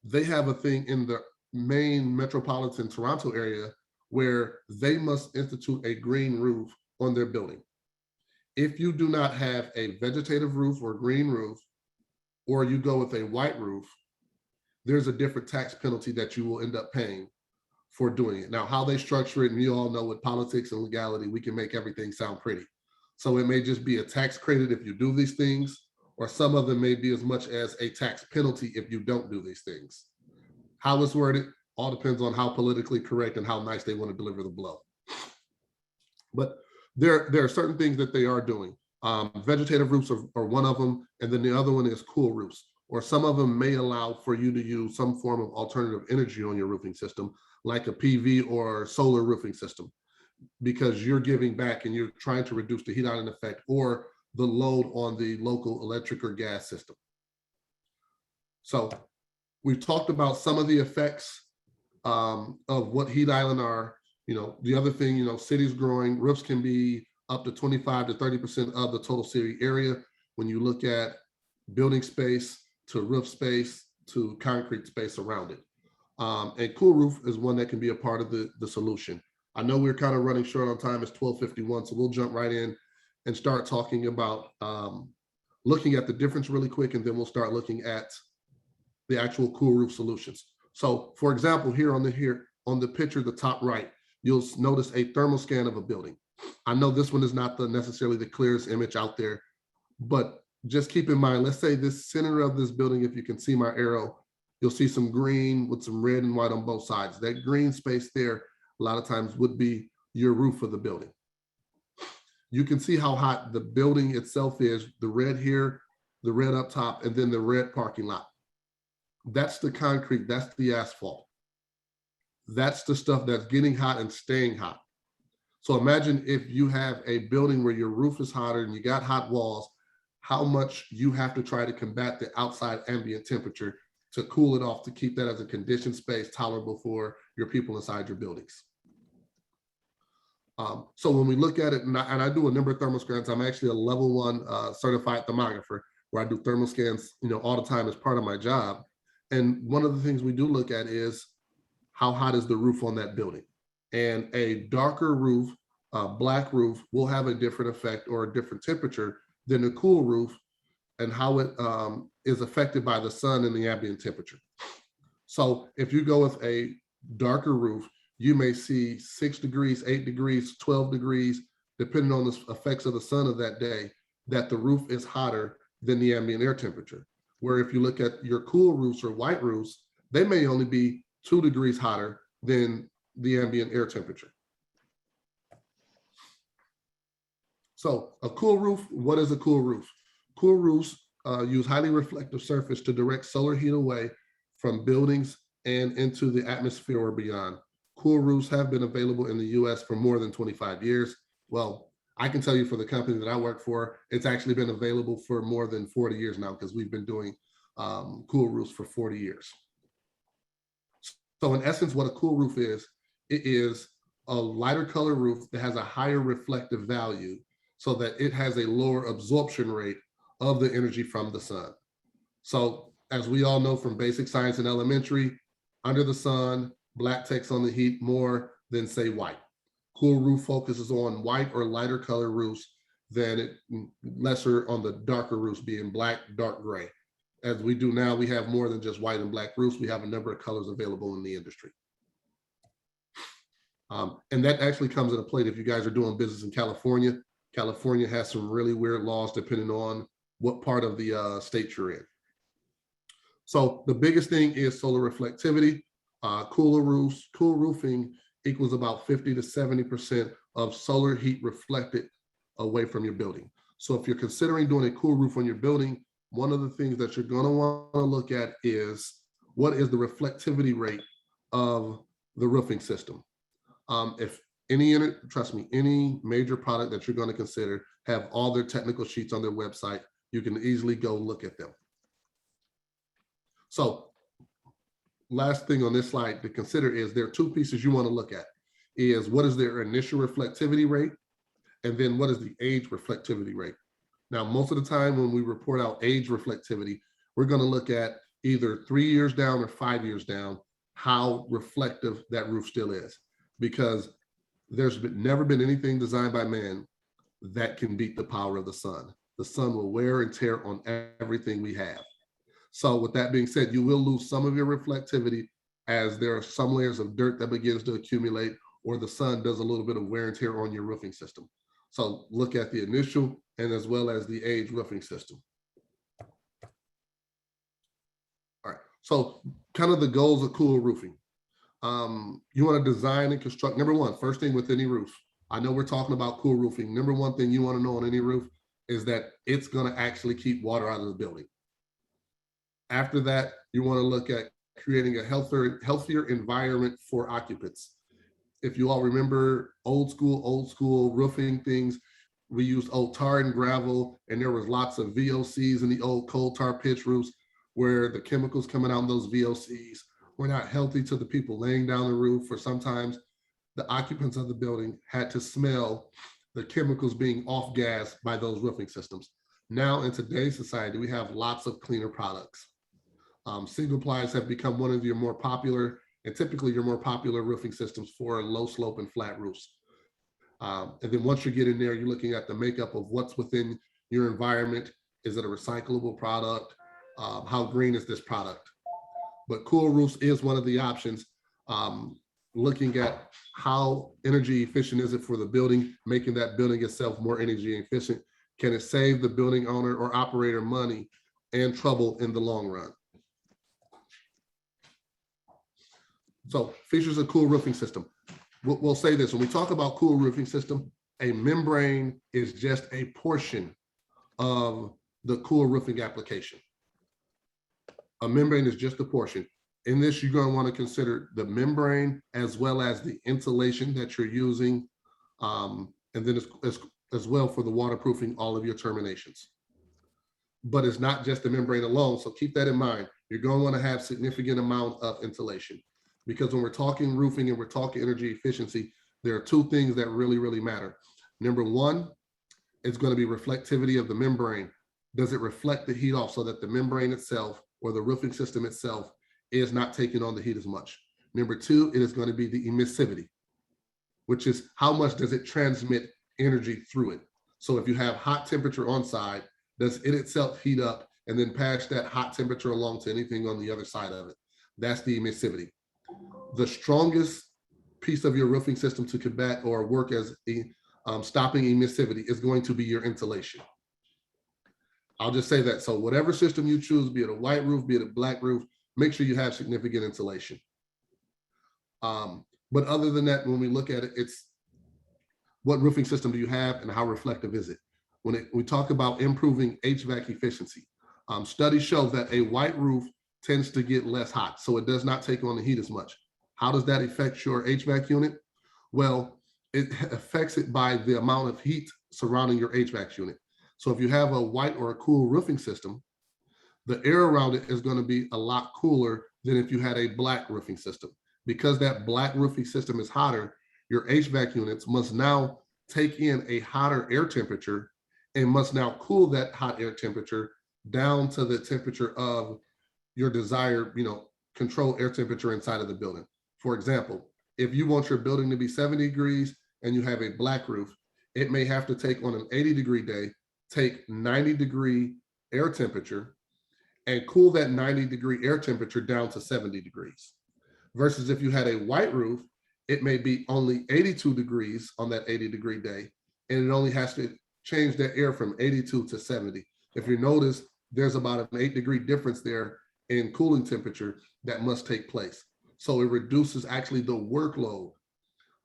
they have a thing in the main metropolitan Toronto area where they must institute a green roof on their building. If you do not have a vegetative roof or green roof, or you go with a white roof, there's a different tax penalty that you will end up paying for doing it. Now, how they structure it, and you all know with politics and legality, we can make everything sound pretty. So it may just be a tax credit if you do these things, or some of them may be as much as a tax penalty if you don't do these things. How it's worded all depends on how politically correct and how nice they want to deliver the blow. But there are certain things that they are doing. Vegetative roofs are one of them, and then the other one is cool roofs, or some of them may allow for you to use some form of alternative energy on your roofing system, like a PV or solar roofing system, because you're giving back and you're trying to reduce the heat island effect or the load on the local electric or gas system. So we've talked about some of the effects of what heat island are. The other thing, cities growing, roofs can be up to 25 to 30% of the total city area when you look at building space to roof space to concrete space around it. And cool roof is one that can be a part of the solution. I know we're kind of running short on time. It's 12:51, so we'll jump right in and start talking about looking at the difference really quick, and then we'll start looking at the actual cool roof solutions. So for example, here on the picture, the top right, you'll notice a thermal scan of a building. I know this one is not necessarily the clearest image out there, but just keep in mind, let's say this center of this building, if you can see my arrow, you'll see some green with some red and white on both sides. That green space there, a lot of times would be your roof of the building. You can see how hot the building itself is, the red here, the red up top, and then the red parking lot. That's the concrete, that's the asphalt. That's the stuff that's getting hot and staying hot. So imagine if you have a building where your roof is hotter and you got hot walls, how much you have to try to combat the outside ambient temperature to cool it off, to keep that as a conditioned space tolerable for your people inside your buildings. So when we look at it, and I do a number of thermal scans, I'm actually a level 1 certified thermographer, where I do thermal scans, all the time as part of my job. And one of the things we do look at is how hot is the roof on that building. And a darker roof, black roof, will have a different effect or a different temperature than a cool roof, and how it is affected by the sun and the ambient temperature. So if you go with a darker roof, you may see 6 degrees, 8 degrees, 12 degrees, depending on the effects of the sun of that day, that the roof is hotter than the ambient air temperature. Where if you look at your cool roofs or white roofs, they may only be 2 degrees hotter than the ambient air temperature. So a cool roof, what is a cool roof? Cool roofs use highly reflective surface to direct solar heat away from buildings and into the atmosphere or beyond. Cool roofs have been available in the US for more than 25 years. Well, I can tell you for the company that I work for, it's actually been available for more than 40 years now, because we've been doing cool roofs for 40 years. So in essence, what a cool roof is, it is a lighter color roof that has a higher reflective value, so that it has a lower absorption rate of the energy from the sun. So as we all know from basic science in elementary, under the sun, black takes on the heat more than, say, white. Cool roof focuses on white or lighter color roofs than it lesser on the darker roofs, being black, dark gray. As we do now, we have more than just white and black roofs. We have a number of colors available in the industry. And that actually comes into play if you guys are doing business in California. California has some really weird laws depending on what part of the state you're in. So the biggest thing is solar reflectivity. Cool roofing equals about 50 to 70% of solar heat reflected away from your building. So if you're considering doing a cool roof on your building, one of the things that you're going to want to look at is what is the reflectivity rate of the roofing system. If trust me, any major product that you're going to consider have all their technical sheets on their website. You can easily go look at them. So last thing on this slide to consider is there are 2 pieces you want to look at, is what is their initial reflectivity rate, and then what is the age reflectivity rate. Now, most of the time when we report out age reflectivity, we're going to look at either 3 years down or 5 years down, how reflective that roof still is, because there's never been anything designed by man that can beat the power of the sun. The sun will wear and tear on everything we have. So with that being said, you will lose some of your reflectivity as there are some layers of dirt that begins to accumulate, or the sun does a little bit of wear and tear on your roofing system. So look at the initial and as well as the age roofing system. All right, so kind of the goals of cool roofing. You want to design and construct, number one, first thing with any roof. I know we're talking about cool roofing. Number one thing you want to know on any roof is that it's going to actually keep water out of the building. After that, you want to look at creating a healthier environment for occupants. If you all remember old school roofing things, we used old tar and gravel, and there was lots of VOCs in the old coal tar pitch roofs, where the chemicals coming out in those VOCs were not healthy to the people laying down the roof, or sometimes the occupants of the building had to smell the chemicals being off gas by those roofing systems. Now in today's society, we have lots of cleaner products. Single plies have become one of your more popular, and typically your more popular roofing systems for low slope and flat roofs. And then once you get in there, you're looking at the makeup of what's within your environment. Is it a recyclable product? How green is this product? But cool roofs is one of the options. Looking at how energy efficient is it for the building, making that building itself more energy efficient. Can it save the building owner or operator money and trouble in the long run? So features of cool roofing system. We'll say this, when we talk about cool roofing system, a membrane is just a portion of the cool roofing application. A membrane is just a portion. In this, you're going to want to consider the membrane as well as the insulation that you're using, and then as well for the waterproofing all of your terminations. But it's not just the membrane alone, so keep that in mind. You're going to want to have significant amount of insulation, because when we're talking roofing and we're talking energy efficiency, there are two things that really, really matter. Number one, it's going to be reflectivity of the membrane. Does it reflect the heat off so that the membrane itself or the roofing system itself is not taking on the heat as much? Number two, it is going to be the emissivity, which is how much does it transmit energy through it. So if you have hot temperature on side, does it itself heat up and then pass that hot temperature along to anything on the other side of it? That's the emissivity. The strongest piece of your roofing system to combat or work as stopping emissivity is going to be your insulation. I'll just say that. So whatever system you choose, be it a white roof, be it a black roof, make sure you have significant insulation. But other than that, when we look at it, it's what roofing system do you have and how reflective is it? When we talk about improving HVAC efficiency, studies show that a white roof tends to get less hot, so it does not take on the heat as much. How does that affect your HVAC unit? Well, it affects it by the amount of heat surrounding your HVAC unit. So if you have a white or a cool roofing system, the air around it is going to be a lot cooler than if you had a black roofing system. Because that black roofing system is hotter, your HVAC units must now take in a hotter air temperature and must now cool that hot air temperature down to the temperature of your desired, control air temperature inside of the building. For example, if you want your building to be 70 degrees and you have a black roof, it may have to take on an 80-degree day, take 90-degree air temperature and cool that 90-degree air temperature down to 70 degrees. Versus if you had a white roof, it may be only 82 degrees on that 80-degree day, and it only has to change that air from 82 to 70. If you notice, there's about an 8-degree difference there in cooling temperature that must take place. So it reduces actually the workload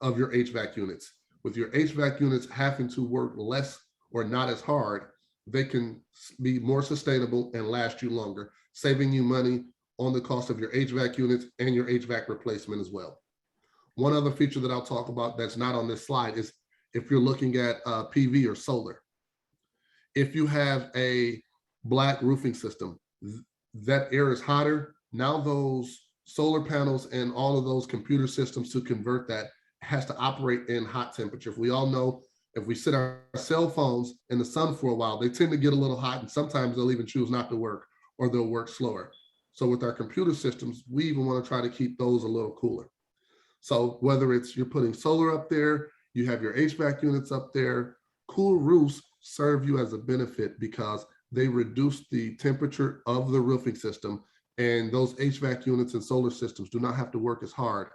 of your HVAC units. With your HVAC units having to work less or not as hard, they can be more sustainable and last you longer, saving you money on the cost of your HVAC units and your HVAC replacement as well. One other feature that I'll talk about that's not on this slide is if you're looking at PV or solar. If you have a black roofing system, that air is hotter. Now those solar panels and all of those computer systems to convert that has to operate in hot temperature. We all know if we sit our cell phones in the sun for a while, they tend to get a little hot, and sometimes they'll even choose not to work or they'll work slower. So with our computer systems, we even want to try to keep those a little cooler. So whether it's you're putting solar up there, you have your HVAC units up there, cool roofs serve you as a benefit because they reduce the temperature of the roofing system, and those HVAC units and solar systems do not have to work as hard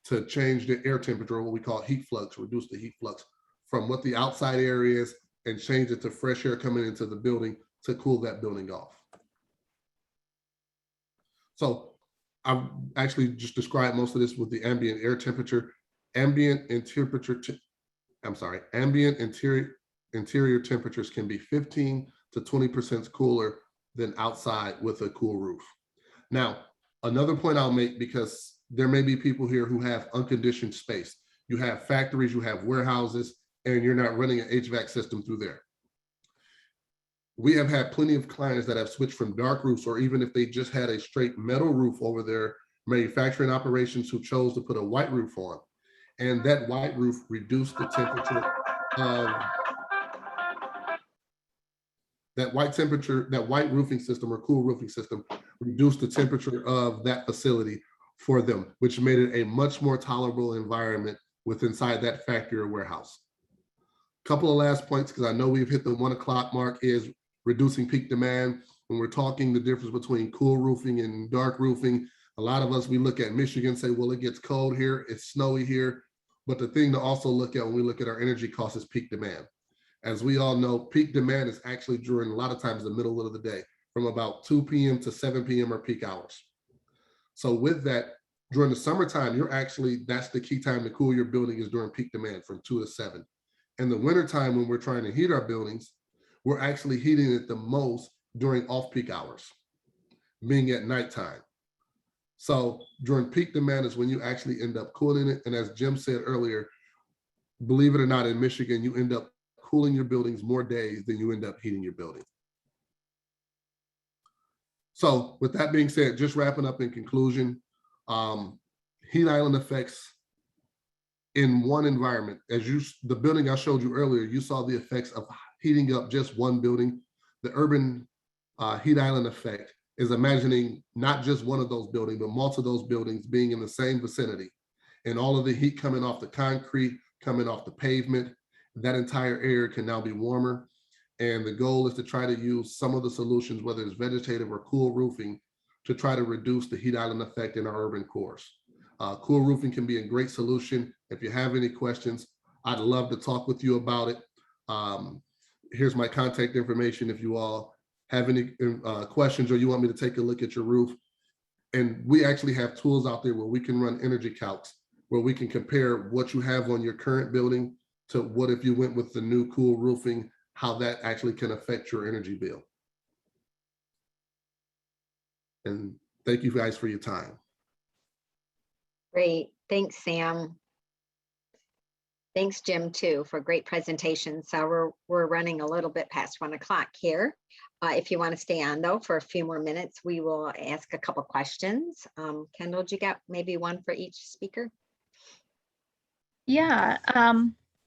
to change the air temperature, or what we call heat flux, reduce the heat flux from what the outside air is and change it to fresh air coming into the building to cool that building off. So I've actually just described most of this with the ambient air temperature. Ambient interior temperatures can be 15 to 20% cooler than outside with a cool roof. Now, another point I'll make, because there may be people here who have unconditioned space. You have factories, you have warehouses, and you're not running an HVAC system through there. We have had plenty of clients that have switched from dark roofs, or even if they just had a straight metal roof over their manufacturing operations, who chose to put a white roof on. And that white roof reduced the temperature of that white roofing system or cool roofing system reduced the temperature of that facility for them, which made it a much more tolerable environment inside that factory or warehouse. Couple of last points, because I know we've hit the 1 o'clock mark, is reducing peak demand. When we're talking the difference between cool roofing and dark roofing, a lot of us, we look at Michigan and say, well, it gets cold here, it's snowy here. But the thing to also look at when we look at our energy costs is peak demand. As we all know, peak demand is actually during a lot of times the middle of the day, from about 2 p.m. to 7 p.m. are peak hours. So with that, during the summertime, that's the key time to cool your building is during peak demand from 2 to 7. In the wintertime, when we're trying to heat our buildings, we're actually heating it the most during off-peak hours, being at nighttime. So during peak demand is when you actually end up cooling it. And as Jim said earlier, believe it or not, in Michigan, you end up cooling your buildings more days than you end up heating your building. So with that being said, just wrapping up in conclusion, heat island effects in one environment, the building I showed you earlier, you saw the effects of heating up just one building. The urban heat island effect is imagining not just one of those buildings, but multiple of those buildings being in the same vicinity, and all of the heat coming off the concrete, coming off the pavement. That entire area can now be warmer. And the goal is to try to use some of the solutions, whether it's vegetative or cool roofing, to try to reduce the heat island effect in our urban cores. Cool roofing can be a great solution. If you have any questions, I'd love to talk with you about it. Here's my contact information if you all have any questions or you want me to take a look at your roof. And we actually have tools out there where we can run energy calcs, where we can compare what you have on your current building to what if you went with the new cool roofing, how that actually can affect your energy bill. And thank you guys for your time. Great. Thanks, Sam. Thanks, Jim, too, for a great presentation. So we're running a little bit past 1 o'clock here. If you want to stay on, though, for a few more minutes, we will ask a couple questions. Kendall, do you got maybe one for each speaker? Yeah,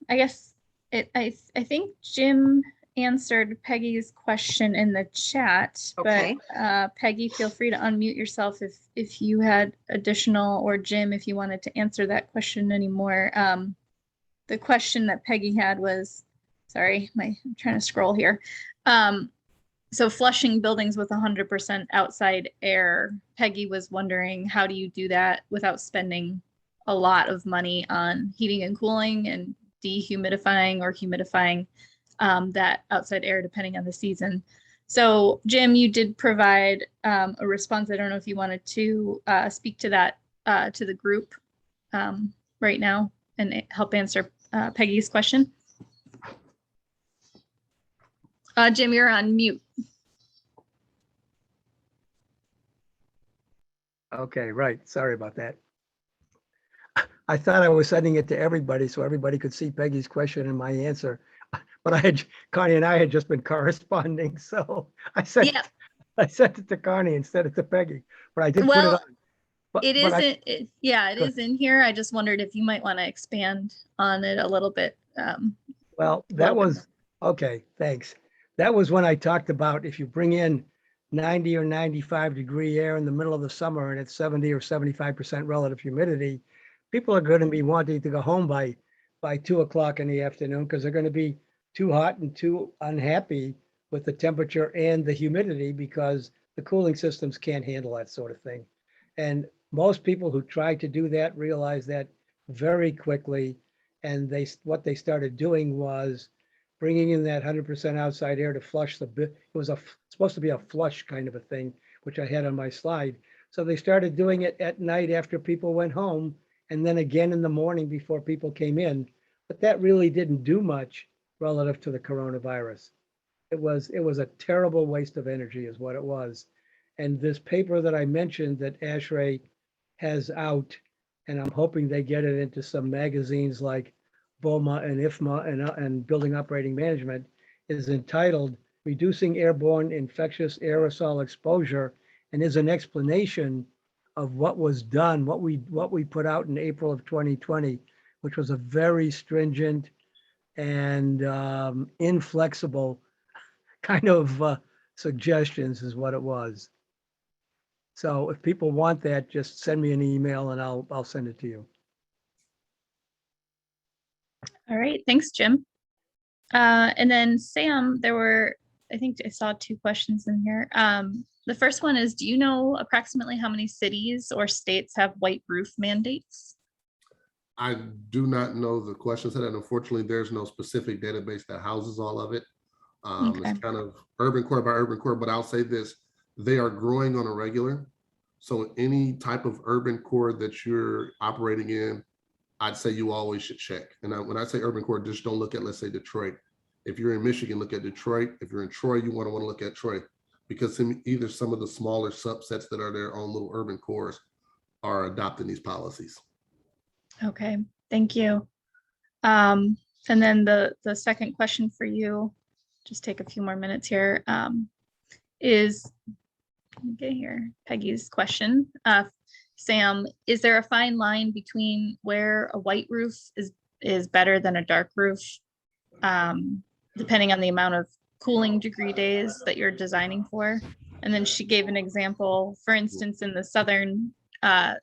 I guess I think Jim answered Peggy's question in the chat, Okay. but Peggy, feel free to unmute yourself if you had additional, or Jim, if you wanted to answer that question anymore. The question that Peggy had was, sorry, I'm trying to scroll here. So flushing buildings with 100% outside air, Peggy was wondering, how do you do that without spending a lot of money on heating and cooling and dehumidifying or humidifying that outside air depending on the season? So Jim, you did provide a response. I don't know if you wanted to speak to that to the group right now and help answer Peggy's question. Jim, you're on mute. Okay, right. Sorry about that. I thought I was sending it to everybody so everybody could see Peggy's question and my answer. But Connie and I had just been corresponding, so I sent it to Connie instead of to Peggy. But I did put it on. It is in here. I just wondered if you might want to expand on it a little bit. Well, that was okay. Thanks. That was when I talked about if you bring in 90 or 95 degree air in the middle of the summer and it's 70 or 75% relative humidity, people are going to be wanting to go home by 2 o'clock in the afternoon because they're going to be too hot and too unhappy with the temperature and the humidity because the cooling systems can't handle that sort of thing. And most people who try to do that realize that very quickly. And what they started doing was bringing in that 100% outside air to flush it was supposed to be a flush kind of a thing, which I had on my slide. So they started doing it at night after people went home, and then again in the morning before people came in. But that really didn't do much relative to the coronavirus. It was a terrible waste of energy is what it was. And this paper that I mentioned that ASHRAE has out, and I'm hoping they get it into some magazines like BOMA and IFMA and Building Operating Management, is entitled Reducing Airborne Infectious Aerosol Exposure, and is an explanation of what was done, what we put out in April of 2020, which was a very stringent and inflexible kind of suggestions is what it was. So if people want that, just send me an email and I'll send it to you. All right, thanks, Jim. And then Sam, I think I saw 2 questions in here. The first one is, do you know approximately how many cities or states have white roof mandates? I do not know the question set, and unfortunately, there's no specific database that houses all of it. Okay. It's kind of urban core by urban core, but I'll say this, they are growing on a regular. So any type of urban core that you're operating in, I'd say you always should check. And when I say urban core, just don't look at, let's say, Detroit. If you're in Michigan, look at Detroit. If you're in Troy, you want to look at Troy, because either some of the smaller subsets that are their own little urban cores are adopting these policies. Okay, thank you. And then the second question for you, just take a few more minutes here, is, let me get here, Peggy's question. Sam, is there a fine line between where a white roof is better than a dark roof, depending on the amount of cooling degree days that you're designing for? And then she gave an example, for instance, in the southern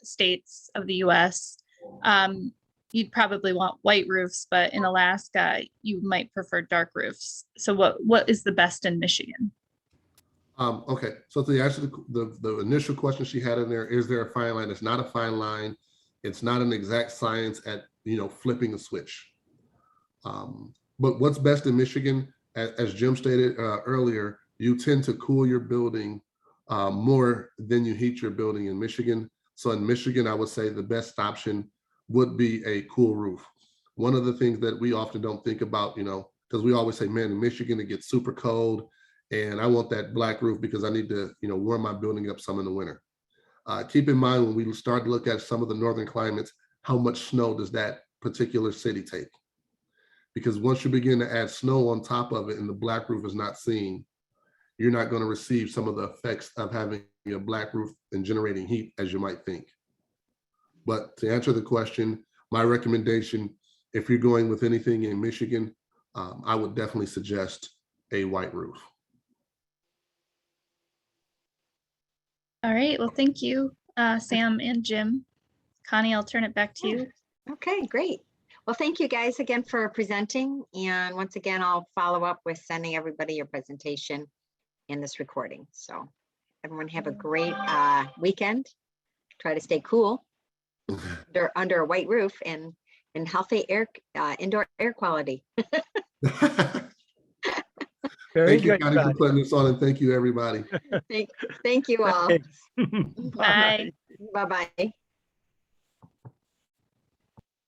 states of the US, you'd probably want white roofs, but in Alaska, you might prefer dark roofs. So what is the best in Michigan? Okay, so to answer the initial question she had in there, is there a fine line? It's not a fine line. It's not an exact science at, flipping a switch. But what's best in Michigan, as Jim stated earlier, you tend to cool your building more than you heat your building in Michigan. So in Michigan, I would say the best option would be a cool roof. One of the things that we often don't think about, because we always say, man, in Michigan, it gets super cold and I want that black roof because I need to, warm my building up some in the winter. Keep in mind, when we start to look at some of the northern climates, how much snow does that particular city take? Because once you begin to add snow on top of it and the black roof is not seen, you're not going to receive some of the effects of having a black roof and generating heat as you might think. But to answer the question, my recommendation, if you're going with anything in Michigan, I would definitely suggest a white roof. All right, well, thank you, Sam and Jim. Connie, I'll turn it back to you. Okay, great. Well, thank you guys again for presenting. And once again, I'll follow up with sending everybody your presentation in this recording. So everyone have a great weekend. Try to stay cool under a white roof and healthy indoor air quality. Very Thank you, good, Connie, for Connie. putting this on, and thank you, everybody. Thank you all. Bye. Bye-bye.